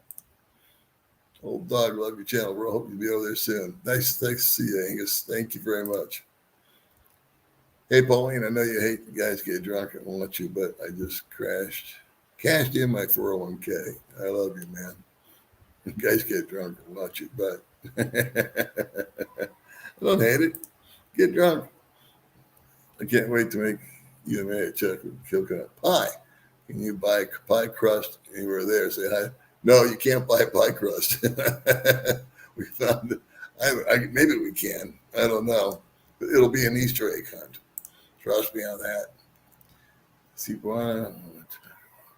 Old dog, love your channel, bro. Hope you'll be over there soon. Nice to see you, Angus. Thank you very much. Hey, Pauline, I know you hate the guys get drunk. I won't let you, but I just cashed in my 401k. I love you, man. You guys get drunk and watch it, but I don't hate it. Get drunk. I can't wait to make you and Mary a check with coconut pie. Can you buy pie crust anywhere there? Say hi. No, you can't buy pie crust. We found it. Maybe we can. I don't know. But it'll be an Easter egg hunt. Trust me on that. See, where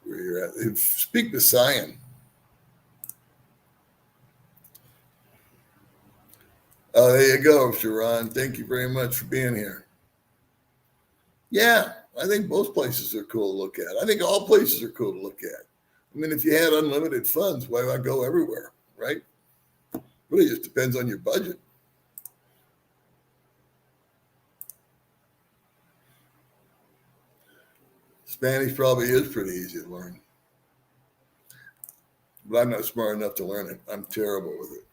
you're at. Speak to Sion. Oh, there you go, Sharon. Thank you very much for being here. Yeah, I think both places are cool to look at. I think all places are cool to look at. I mean, if you had unlimited funds, why would I go everywhere, right? Really just depends on your budget. Spanish probably is pretty easy to learn. But I'm not smart enough to learn it. I'm terrible with it.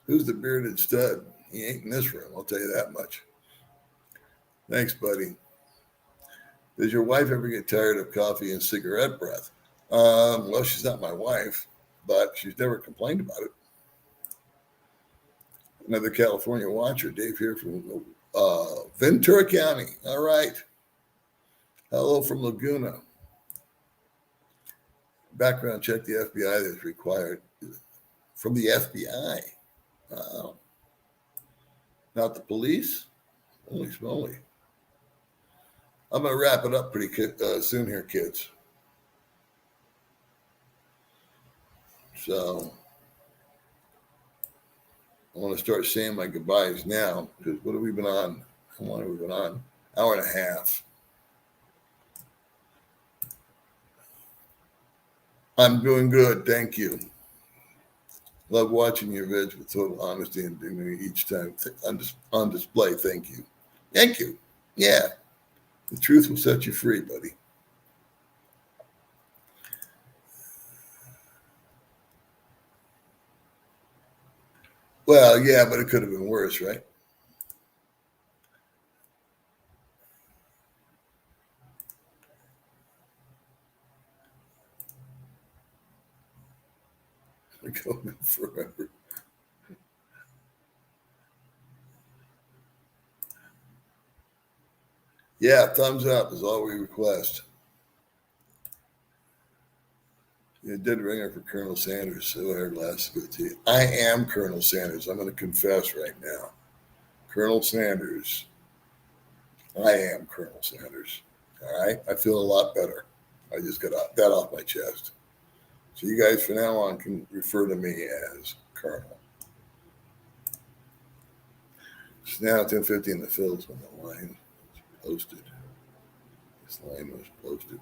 Who's the bearded stud? He ain't in this room, I'll tell you that much. Thanks, buddy. Does your wife ever get tired of coffee and cigarette breath? Well, she's not my wife, but she's never complained about it. Another California watcher, Dave here from Ventura County. All right. Hello from Laguna. Background check the FBI that is required from the FBI. Wow. Not the police? Holy smoly. I'm going to wrap it up pretty soon here, kids. So I want to start saying my goodbyes now, because what have we been on? How long have we been on? Hour and a half. I'm doing good. Thank you. Love watching your vids with total honesty and dignity each time on display. Thank you. Thank you. Yeah. The truth will set you free, buddy. Well, yeah, but it could have been worse, right? Going forever. Yeah, thumbs up is all we request. You did ringer for Colonel Sanders. So I heard last good to you. I am Colonel Sanders. I'm going to confess right now. Colonel Sanders. I am Colonel Sanders. All right. I feel a lot better. I just got that off my chest. So you guys from now on can refer to me as Colonel. It's now 10:50 in the Phils when the line was posted. This line was posted.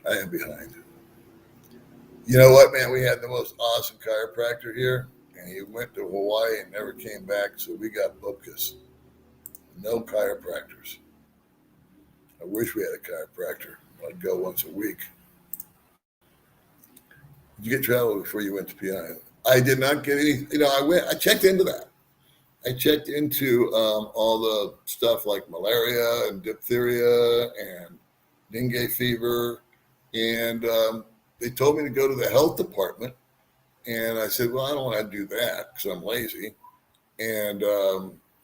I am behind. You know what, man? We had the most awesome chiropractor here, and he went to Hawaii and never came back, so we got Bupkis. No chiropractors. I wish we had a chiropractor. I'd go once a week. Did you get travel before you went to PI? I did not get any. I checked into that. I checked into all the stuff like malaria and diphtheria and dengue fever, and they told me to go to the health department. And I said, well, I don't want to do that because I'm lazy. And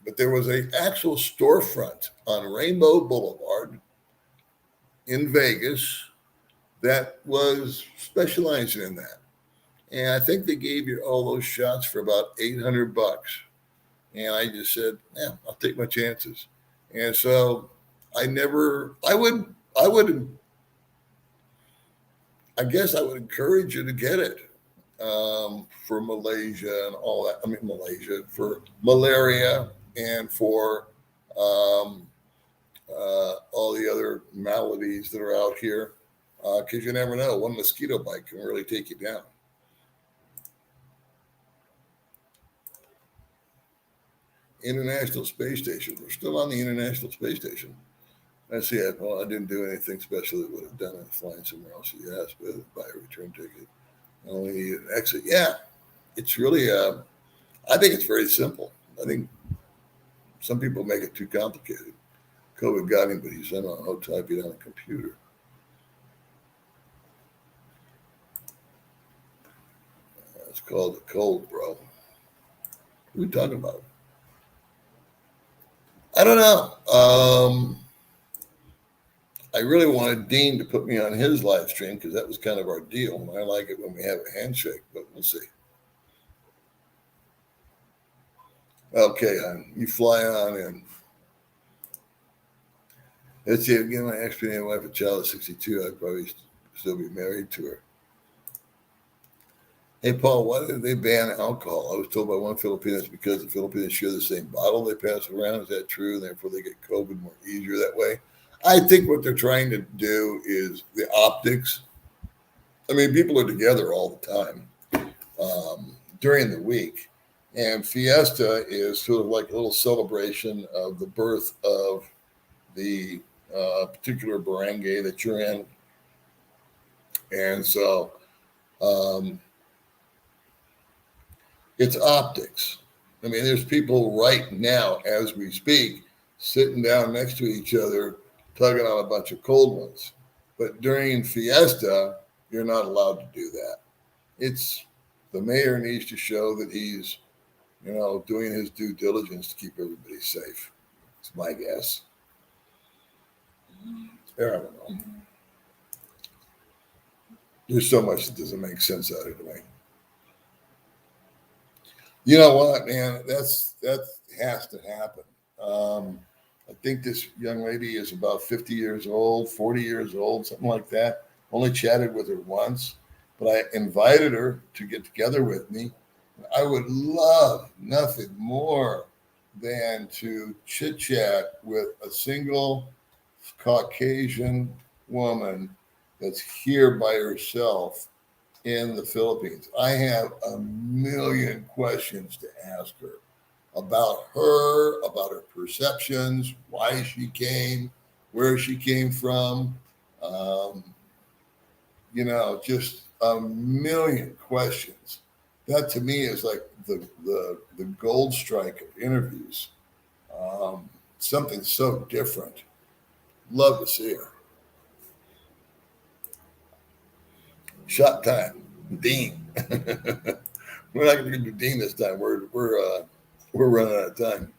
but there was a actual storefront on Rainbow Boulevard in Vegas that was specializing in that. And I think they gave you all those shots for about $800. And I just said, yeah, I'll take my chances. And so I guess I would encourage you to get it for Malaysia and all that. I mean, Malaysia for malaria and for all the other maladies that are out here. Because you never know, one mosquito bite can really take you down. International Space Station. We're still on the International Space Station. I see it. Well, I didn't do anything special that would have done it flying somewhere else. Yes, but buy a return ticket. I only need an exit. Yeah, it's really, I think it's very simple. I think some people make it too complicated. COVID got him, but he's on how to type it on a computer. It's called the cold, bro. What are we talking about? I don't know. I really wanted Dean to put me on his live stream because that was kind of our deal. And I like it when we have a handshake, but we'll see. Okay, hon, you fly on in. Let's see, again, my ex-Canadian wife, a child of 62, I'd probably still be married to her. Hey, Paul, why did they ban alcohol? I was told by one Filipino it's because the Filipinos share the same bottle they pass around. Is that true? And therefore they get COVID more easier that way? I think what they're trying to do is the optics. I mean, people are together all the time during the week. And Fiesta is sort of like a little celebration of the birth of the particular barangay that you're in. And so it's optics. I mean, there's people right now, as we speak, sitting down next to each other, tugging on a bunch of cold ones. But during Fiesta, you're not allowed to do that. It's the mayor needs to show that he's, doing his due diligence to keep everybody safe. It's my guess. I don't know. There's so much that doesn't make sense out of it to me. You know what, man? That has to happen. I think this young lady is about 50 years old, 40 years old, something like that. Only chatted with her once, but I invited her to get together with me. I would love nothing more than to chit chat with a single Caucasian woman that's here by herself in the Philippines. I have a million questions to ask her, about her perceptions, why she came, where she came from. Um, just a million questions. That to me is like the gold strike of interviews. Something so different. Love to see her. Shot time, Dean. We're not going to do Dean this time. We're running out of time.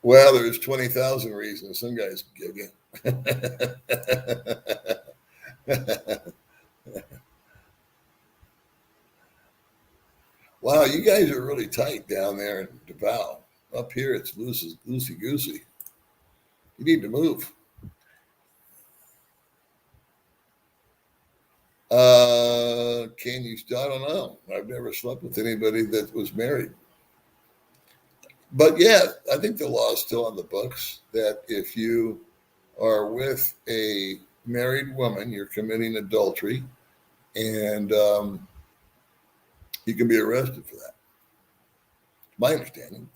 Well, there's 20,000 reasons. Some guys give you. Wow, you guys are really tight down there in Davao. Up here, it's loosey goosey. You need to move. Can you? I don't know. I've never slept with anybody that was married. But yeah, I think the law is still on the books that if you are with a married woman, you're committing adultery, and you can be arrested for that. My understanding.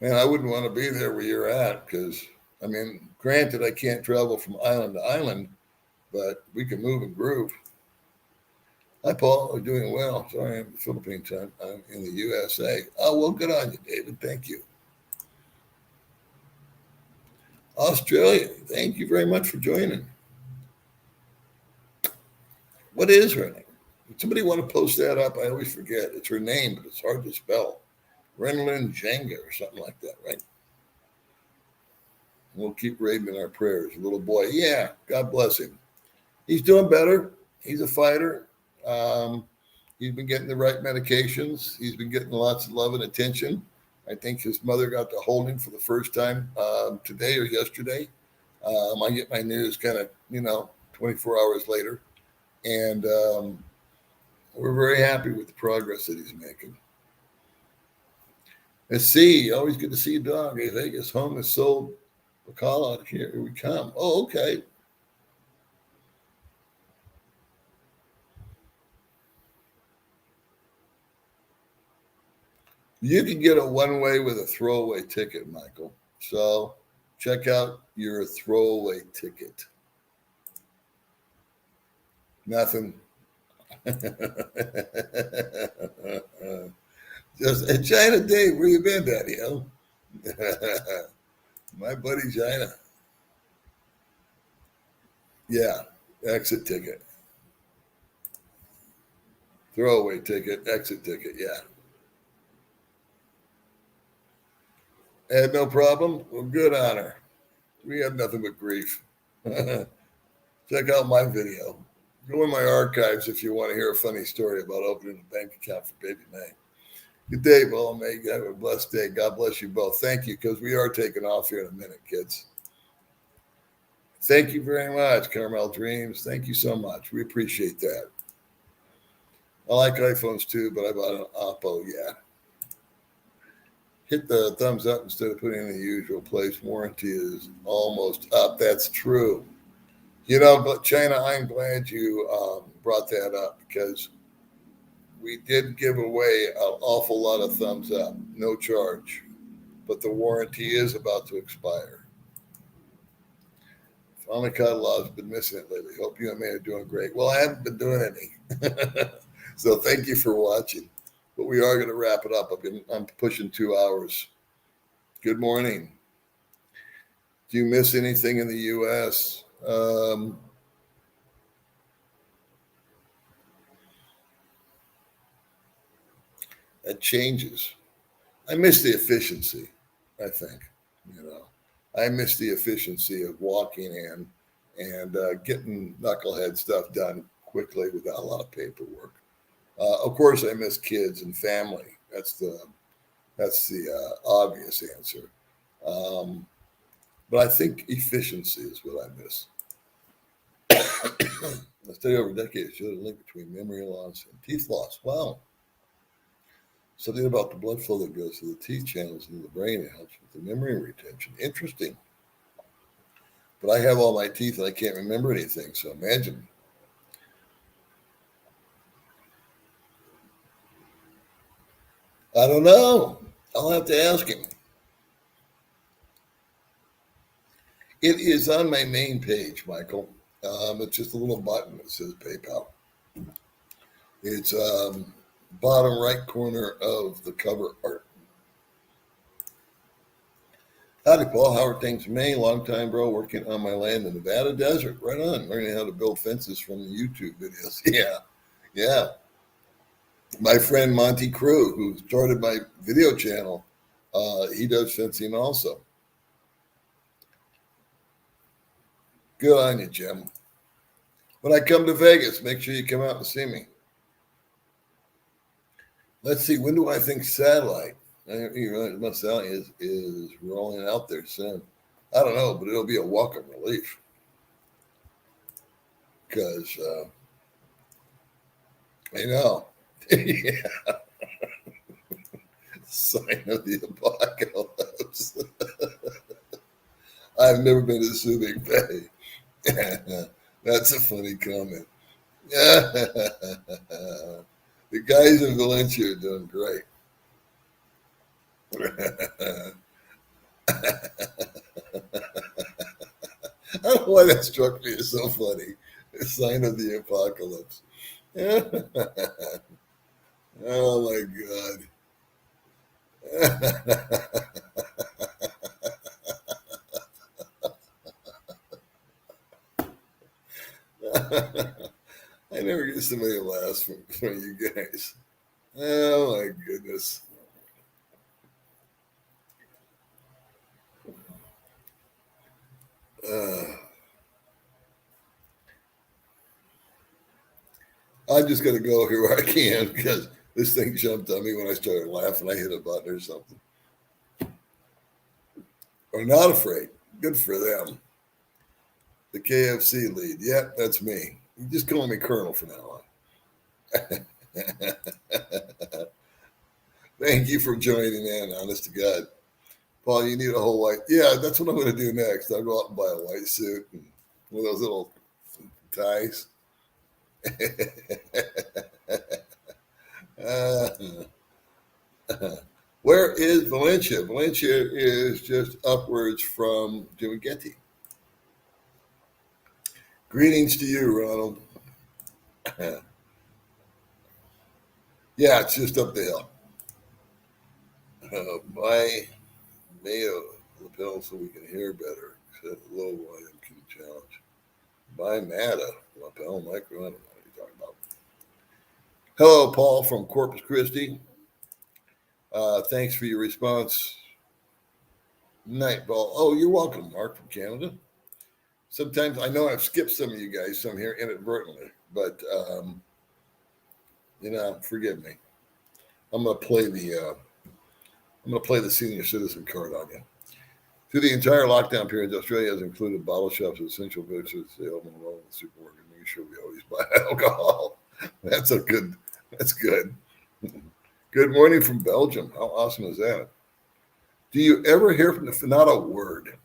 Man, I wouldn't want to be there where you're at because, I mean, granted, I can't travel from island to island, but we can move and groove. Hi, Paul. I'm doing well. Sorry, I'm in the Philippines. I'm in the USA. Oh, well, good on you, David. Thank you. Australia. Thank you very much for joining. What is her name? Would somebody want to post that up? I always forget. It's her name, but it's hard to spell. Renlin Jenga or something like that, right? We'll keep Raven in our prayers. Little boy. Yeah, God bless him. He's doing better. He's a fighter. Um, he's been getting the right medications. He's been getting lots of love and attention. I think his mother got to hold him for the first time today or yesterday. I get my news kind of, 24 hours later. And we're very happy with the progress that he's making. Let's see. Always good to see you, dog. Hey, Vegas home is sold. We'll call out. Here we come. Oh, okay. You can get a one-way with a throwaway ticket, Michael. So check out your throwaway ticket. Nothing. Just China Dave, where you been, Daddy? My buddy China. Yeah, exit ticket. Throwaway ticket, exit ticket, yeah. Had no problem? Well, good on her. We have nothing but grief. Check out my video. Go in my archives if you want to hear a funny story about opening a bank account for baby May. Good day, Will. May you have a blessed day. God bless you both. Thank you, because we are taking off here in a minute, kids. Thank you very much, Caramel Dreams. Thank you so much. We appreciate that. I like iPhones too, but I bought an Oppo. Yeah. Hit the thumbs up instead of putting in the usual place. Warranty is almost up. That's true. But China, I'm glad you brought that up because we did give away an awful lot of thumbs up, no charge, but the warranty is about to expire. Finally, Law has been missing it lately. Hope you and me are doing great. Well, I haven't been doing any. So thank you for watching. But we are going to wrap it up. I'm pushing 2 hours. Good morning. Do you miss anything in the U.S.? It changes. I miss the efficiency, I think. I miss the efficiency of walking in and getting knucklehead stuff done quickly without a lot of paperwork. Of course, I miss kids and family. That's the obvious answer. Um, but I think efficiency is what I miss. I studied over decades showed a link between memory loss and teeth loss. Wow. Something about the blood flow that goes to the teeth channels into the brain and helps with the memory retention. Interesting. But I have all my teeth and I can't remember anything. So imagine. I don't know. I'll have to ask him. It is on my main page, Michael. It's just a little button that says PayPal. It's bottom right corner of the cover art. Howdy, Paul. How are things? May, long time, bro, working on my land in the Nevada desert. Right on. Learning how to build fences from the YouTube videos. Yeah. My friend Monty Crew, who started my video channel, he does fencing also. Good on you, Jim. When I come to Vegas, make sure you come out and see me. Let's see. When do I think satellite? My satellite is rolling out there soon. I don't know, but it'll be a welcome relief because I know. Yeah. Sign of the apocalypse. I've never been to Subic Bay. That's a funny comment. The guys in Valencia are doing great. I don't know why that struck me as so funny. The sign of the apocalypse. Oh my God. I never get so many laughs from you guys. Oh my goodness. Uh, I'm just going to go here where I can because this thing jumped on me when I started laughing. I hit a button or something. Are not afraid. Good for them. The KFC lead. Yep, that's me. You just call me Colonel from now on. Thank you for joining in, honest to God. Paul, you need a whole white. Yeah, that's what I'm going to do next. I'll go out and buy a white suit and one of those little ties. uh, where is Valencia? Valencia is just upwards from Dumaguete. Greetings to you, Ronald. Yeah, it's just up the hill. Buy Mayo lapel so we can hear better. Set low volume key challenge. Buy Mata lapel micro. I don't know what you're talking about. Hello, Paul from Corpus Christi. Thanks for your response. Nightball. Oh, you're welcome, Mark from Canada. Sometimes I know I've skipped some of you guys, some here inadvertently, but forgive me. I'm gonna play the senior citizen card on you. Through the entire lockdown period, Australia has included bottle shops as essential visitors. They open the roll in the supermarket. Make sure we always buy alcohol. That's good. Good morning from Belgium. How awesome is that? Do you ever hear from not a word?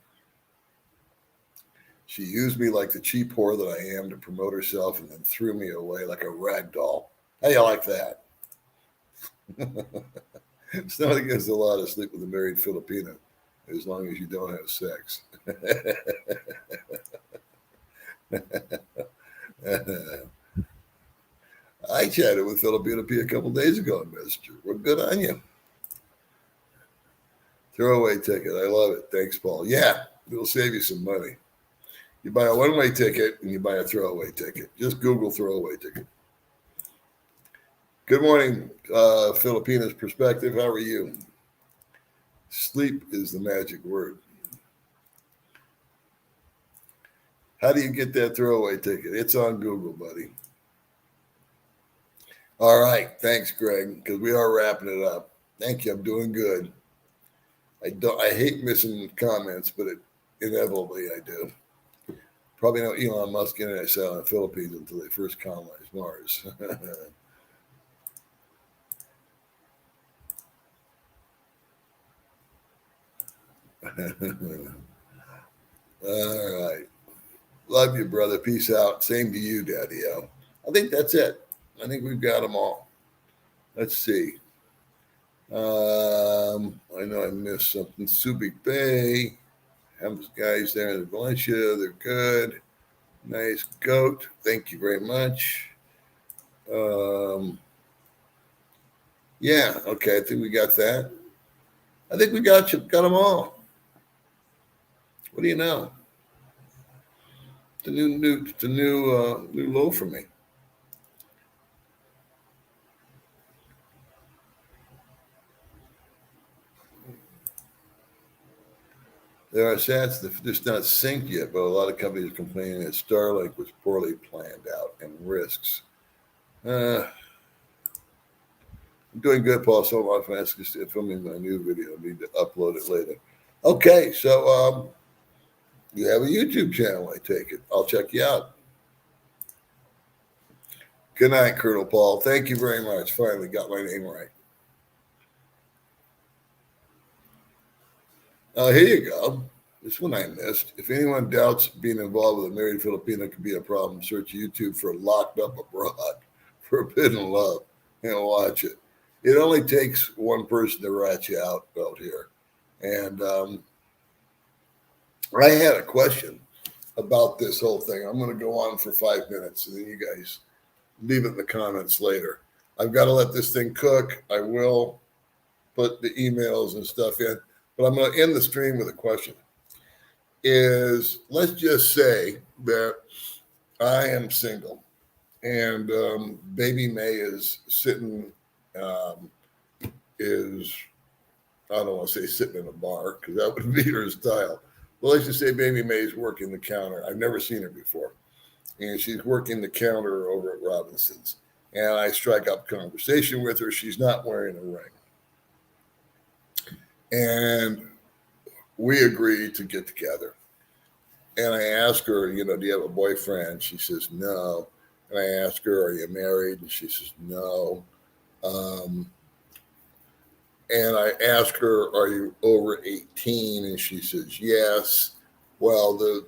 She used me like the cheap whore that I am to promote herself and then threw me away like a rag doll. How do you like that? It's not against the law to sleep with a married Filipino as long as you don't have sex. I chatted with Filipino P a couple days ago on Messenger. Well, good on you. Throwaway ticket. I love it. Thanks, Paul. Yeah, it'll save you some money. You buy a one-way ticket and you buy a throwaway ticket. Just Google throwaway ticket. Good morning, Filipinas perspective. How are you? Sleep is the magic word. How do you get that throwaway ticket? It's on Google, buddy. All right. Thanks, Greg, because we are wrapping it up. Thank you. I'm doing good. I hate missing comments, but inevitably I do. Probably know Elon Musk internet sat on the Philippines until they first colonized Mars. All right. Love you, brother. Peace out. Same to you, Daddy O. I think that's it. I think we've got them all. Let's see. I know I missed something. Subic Bay. Have those guys there in Valencia. They're good. Nice goat. Thank you very much. Yeah. Okay. I think we got that. I think we got them all. What do you know? It's a new low for me. There are stats that just not synced yet, but a lot of companies are complaining that Starlink was poorly planned out and risks. I'm doing good, Paul. So much for asking filming my new video. I need to upload it later. Okay, so you have a YouTube channel, I take it. I'll check you out. Good night, Colonel Paul. Thank you very much. Finally got my name right. Here you go. This one I missed. If anyone doubts being involved with a married Filipino could be a problem, search YouTube for Locked Up Abroad, Forbidden Love, and watch it. It only takes one person to rat you out here. And I had a question about this whole thing. I'm going to go on for 5 minutes, and then you guys leave it in the comments later. I've got to let this thing cook. I will put the emails and stuff in, but I'm going to end the stream with a question. Let's just say that I am single and baby May is sitting, I don't want to say sitting in a bar because that would be her style. But let's just say baby May is working the counter. I've never seen her before. And she's working the counter over at Robinson's. And I strike up conversation with her. She's not wearing a ring. And we agree to get together. And I ask her, do you have a boyfriend? She says, no. And I ask her, are you married? And she says, no. And I ask her, are you over 18? And she says, yes. Well, the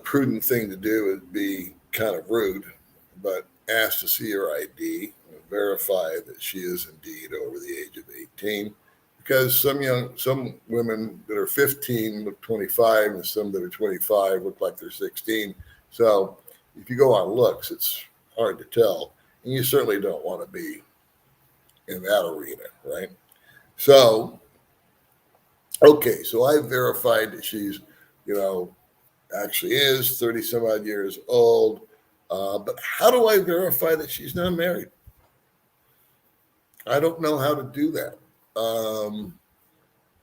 prudent thing to do would be kind of rude, but ask to see her ID and verify that she is indeed over the age of 18. Because some women that are 15 look 25, and some that are 25 look like they're 16. So if you go on looks, it's hard to tell, and you certainly don't want to be in that arena, right? So, okay, so I verified that she's, actually is 30 some odd years old. But how do I verify that she's not married? I don't know how to do that.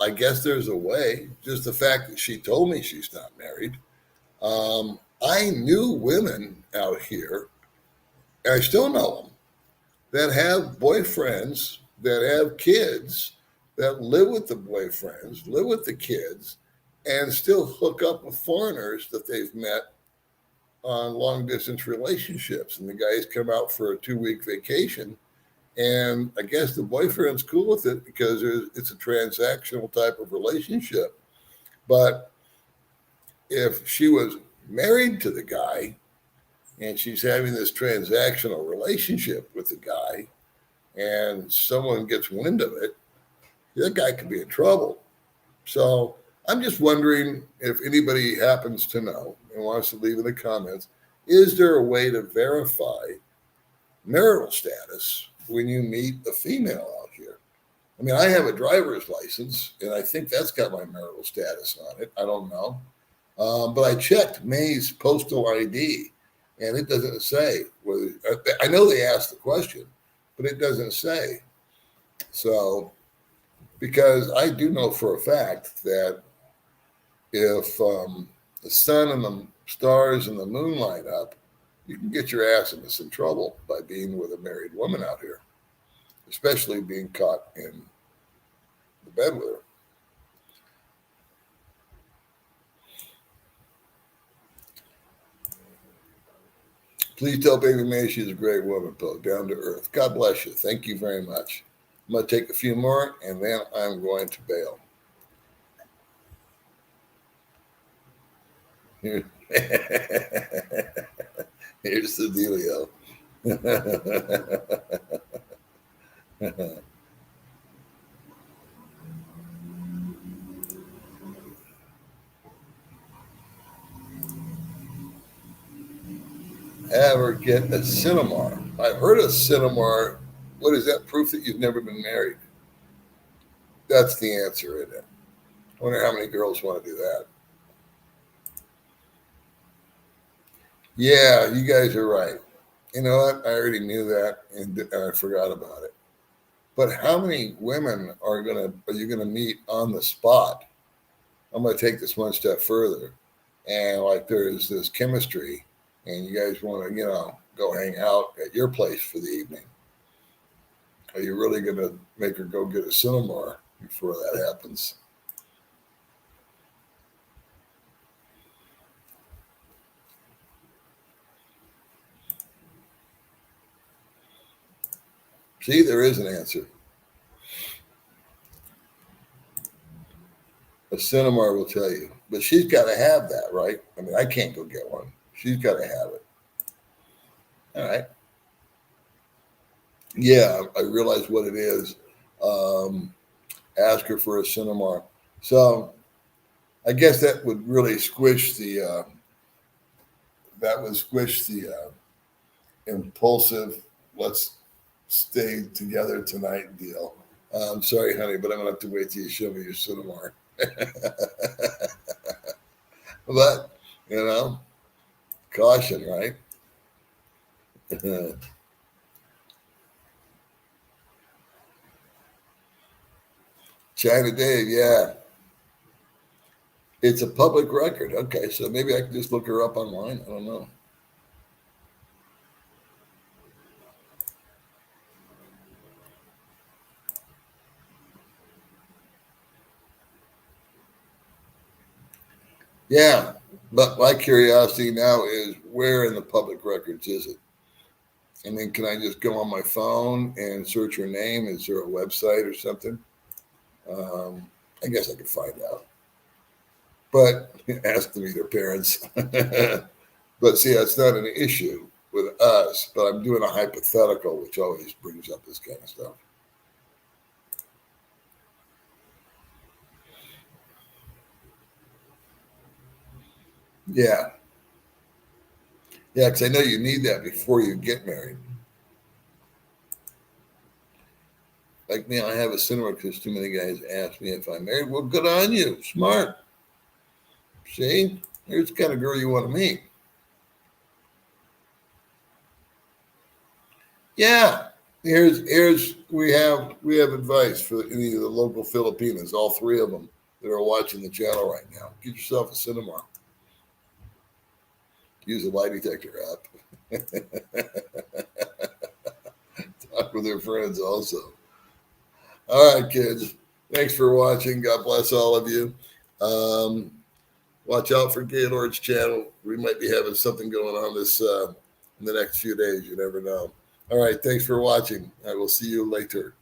I guess there's a way. Just the fact that she told me she's not married. I knew women out here, and I still know them, that have boyfriends, that have kids, that live with the boyfriends, live with the kids, and still hook up with foreigners that they've met on long distance relationships. And the guys come out for a 2-week vacation. And I guess the boyfriend's cool with it because it's a transactional type of relationship. But if she was married to the guy and she's having this transactional relationship with the guy and someone gets wind of it, that guy could be in trouble. So I'm just wondering if anybody happens to know and wants to leave in the comments, is there a way to verify marital status when you meet a female out here? I mean, I have a driver's license, and I think that's got my marital status on it. I don't know. But I checked May's postal ID, and it doesn't say whether. I know they asked the question, but it doesn't say. So, because I do know for a fact that if the sun and the stars and the moon line up, you can get your ass into some trouble by being with a married woman out here, especially being caught in the bed with her. Please tell Baby May she's a great woman, Bill. Down to earth. God bless you. Thank you very much. I'm going to take a few more, and then I'm going to bail. Here. Here's the dealio. Ever get a Cinemar? I've heard of Cinemar. What is that? Proof that you've never been married? That's the answer, isn't it? I wonder how many girls want to do that. Yeah, you guys are right. You know what? I already knew that, and I forgot about it. But how many women are you gonna meet on the spot? I'm gonna take this one step further, and like there's this chemistry, and you guys want to go hang out at your place for the evening. Are you really gonna make her go get a Cinemar before that happens? See, there is an answer. A Cinemar will tell you, but she's got to have that, right? I mean, I can't go get one. She's got to have it. All right. Yeah, I realize what it is. Ask her for a Cinemar. So I guess that would really squish the impulsive let's stay together tonight deal. I'm sorry, honey, but I'm gonna have to wait till you show me your Cinemar. But caution, right? China Dave, yeah. It's a public record. Okay, so maybe I can just look her up online. I don't know. Yeah, but my curiosity now is where in the public records is it? And then can I just go on my phone and search her name? Is there a website or something? I guess I could find out. But ask them their parents. But see, that's not an issue with us. But I'm doing a hypothetical, which always brings up this kind of stuff. Yeah. Yeah, because I know you need that before you get married. Like me, I have a cinema because too many guys ask me if I'm married. Well, good on you. Smart. See? Here's the kind of girl you want to meet. Yeah. Here's we have advice for any of the local Filipinas, all three of them that are watching the channel right now. Get yourself a cinema. Use a lie detector app. Talk with their friends also. All right, kids. Thanks for watching. God bless all of you. Watch out for Gaylord's channel. We might be having something going on this in the next few days. You never know. All right. Thanks for watching. I will see you later.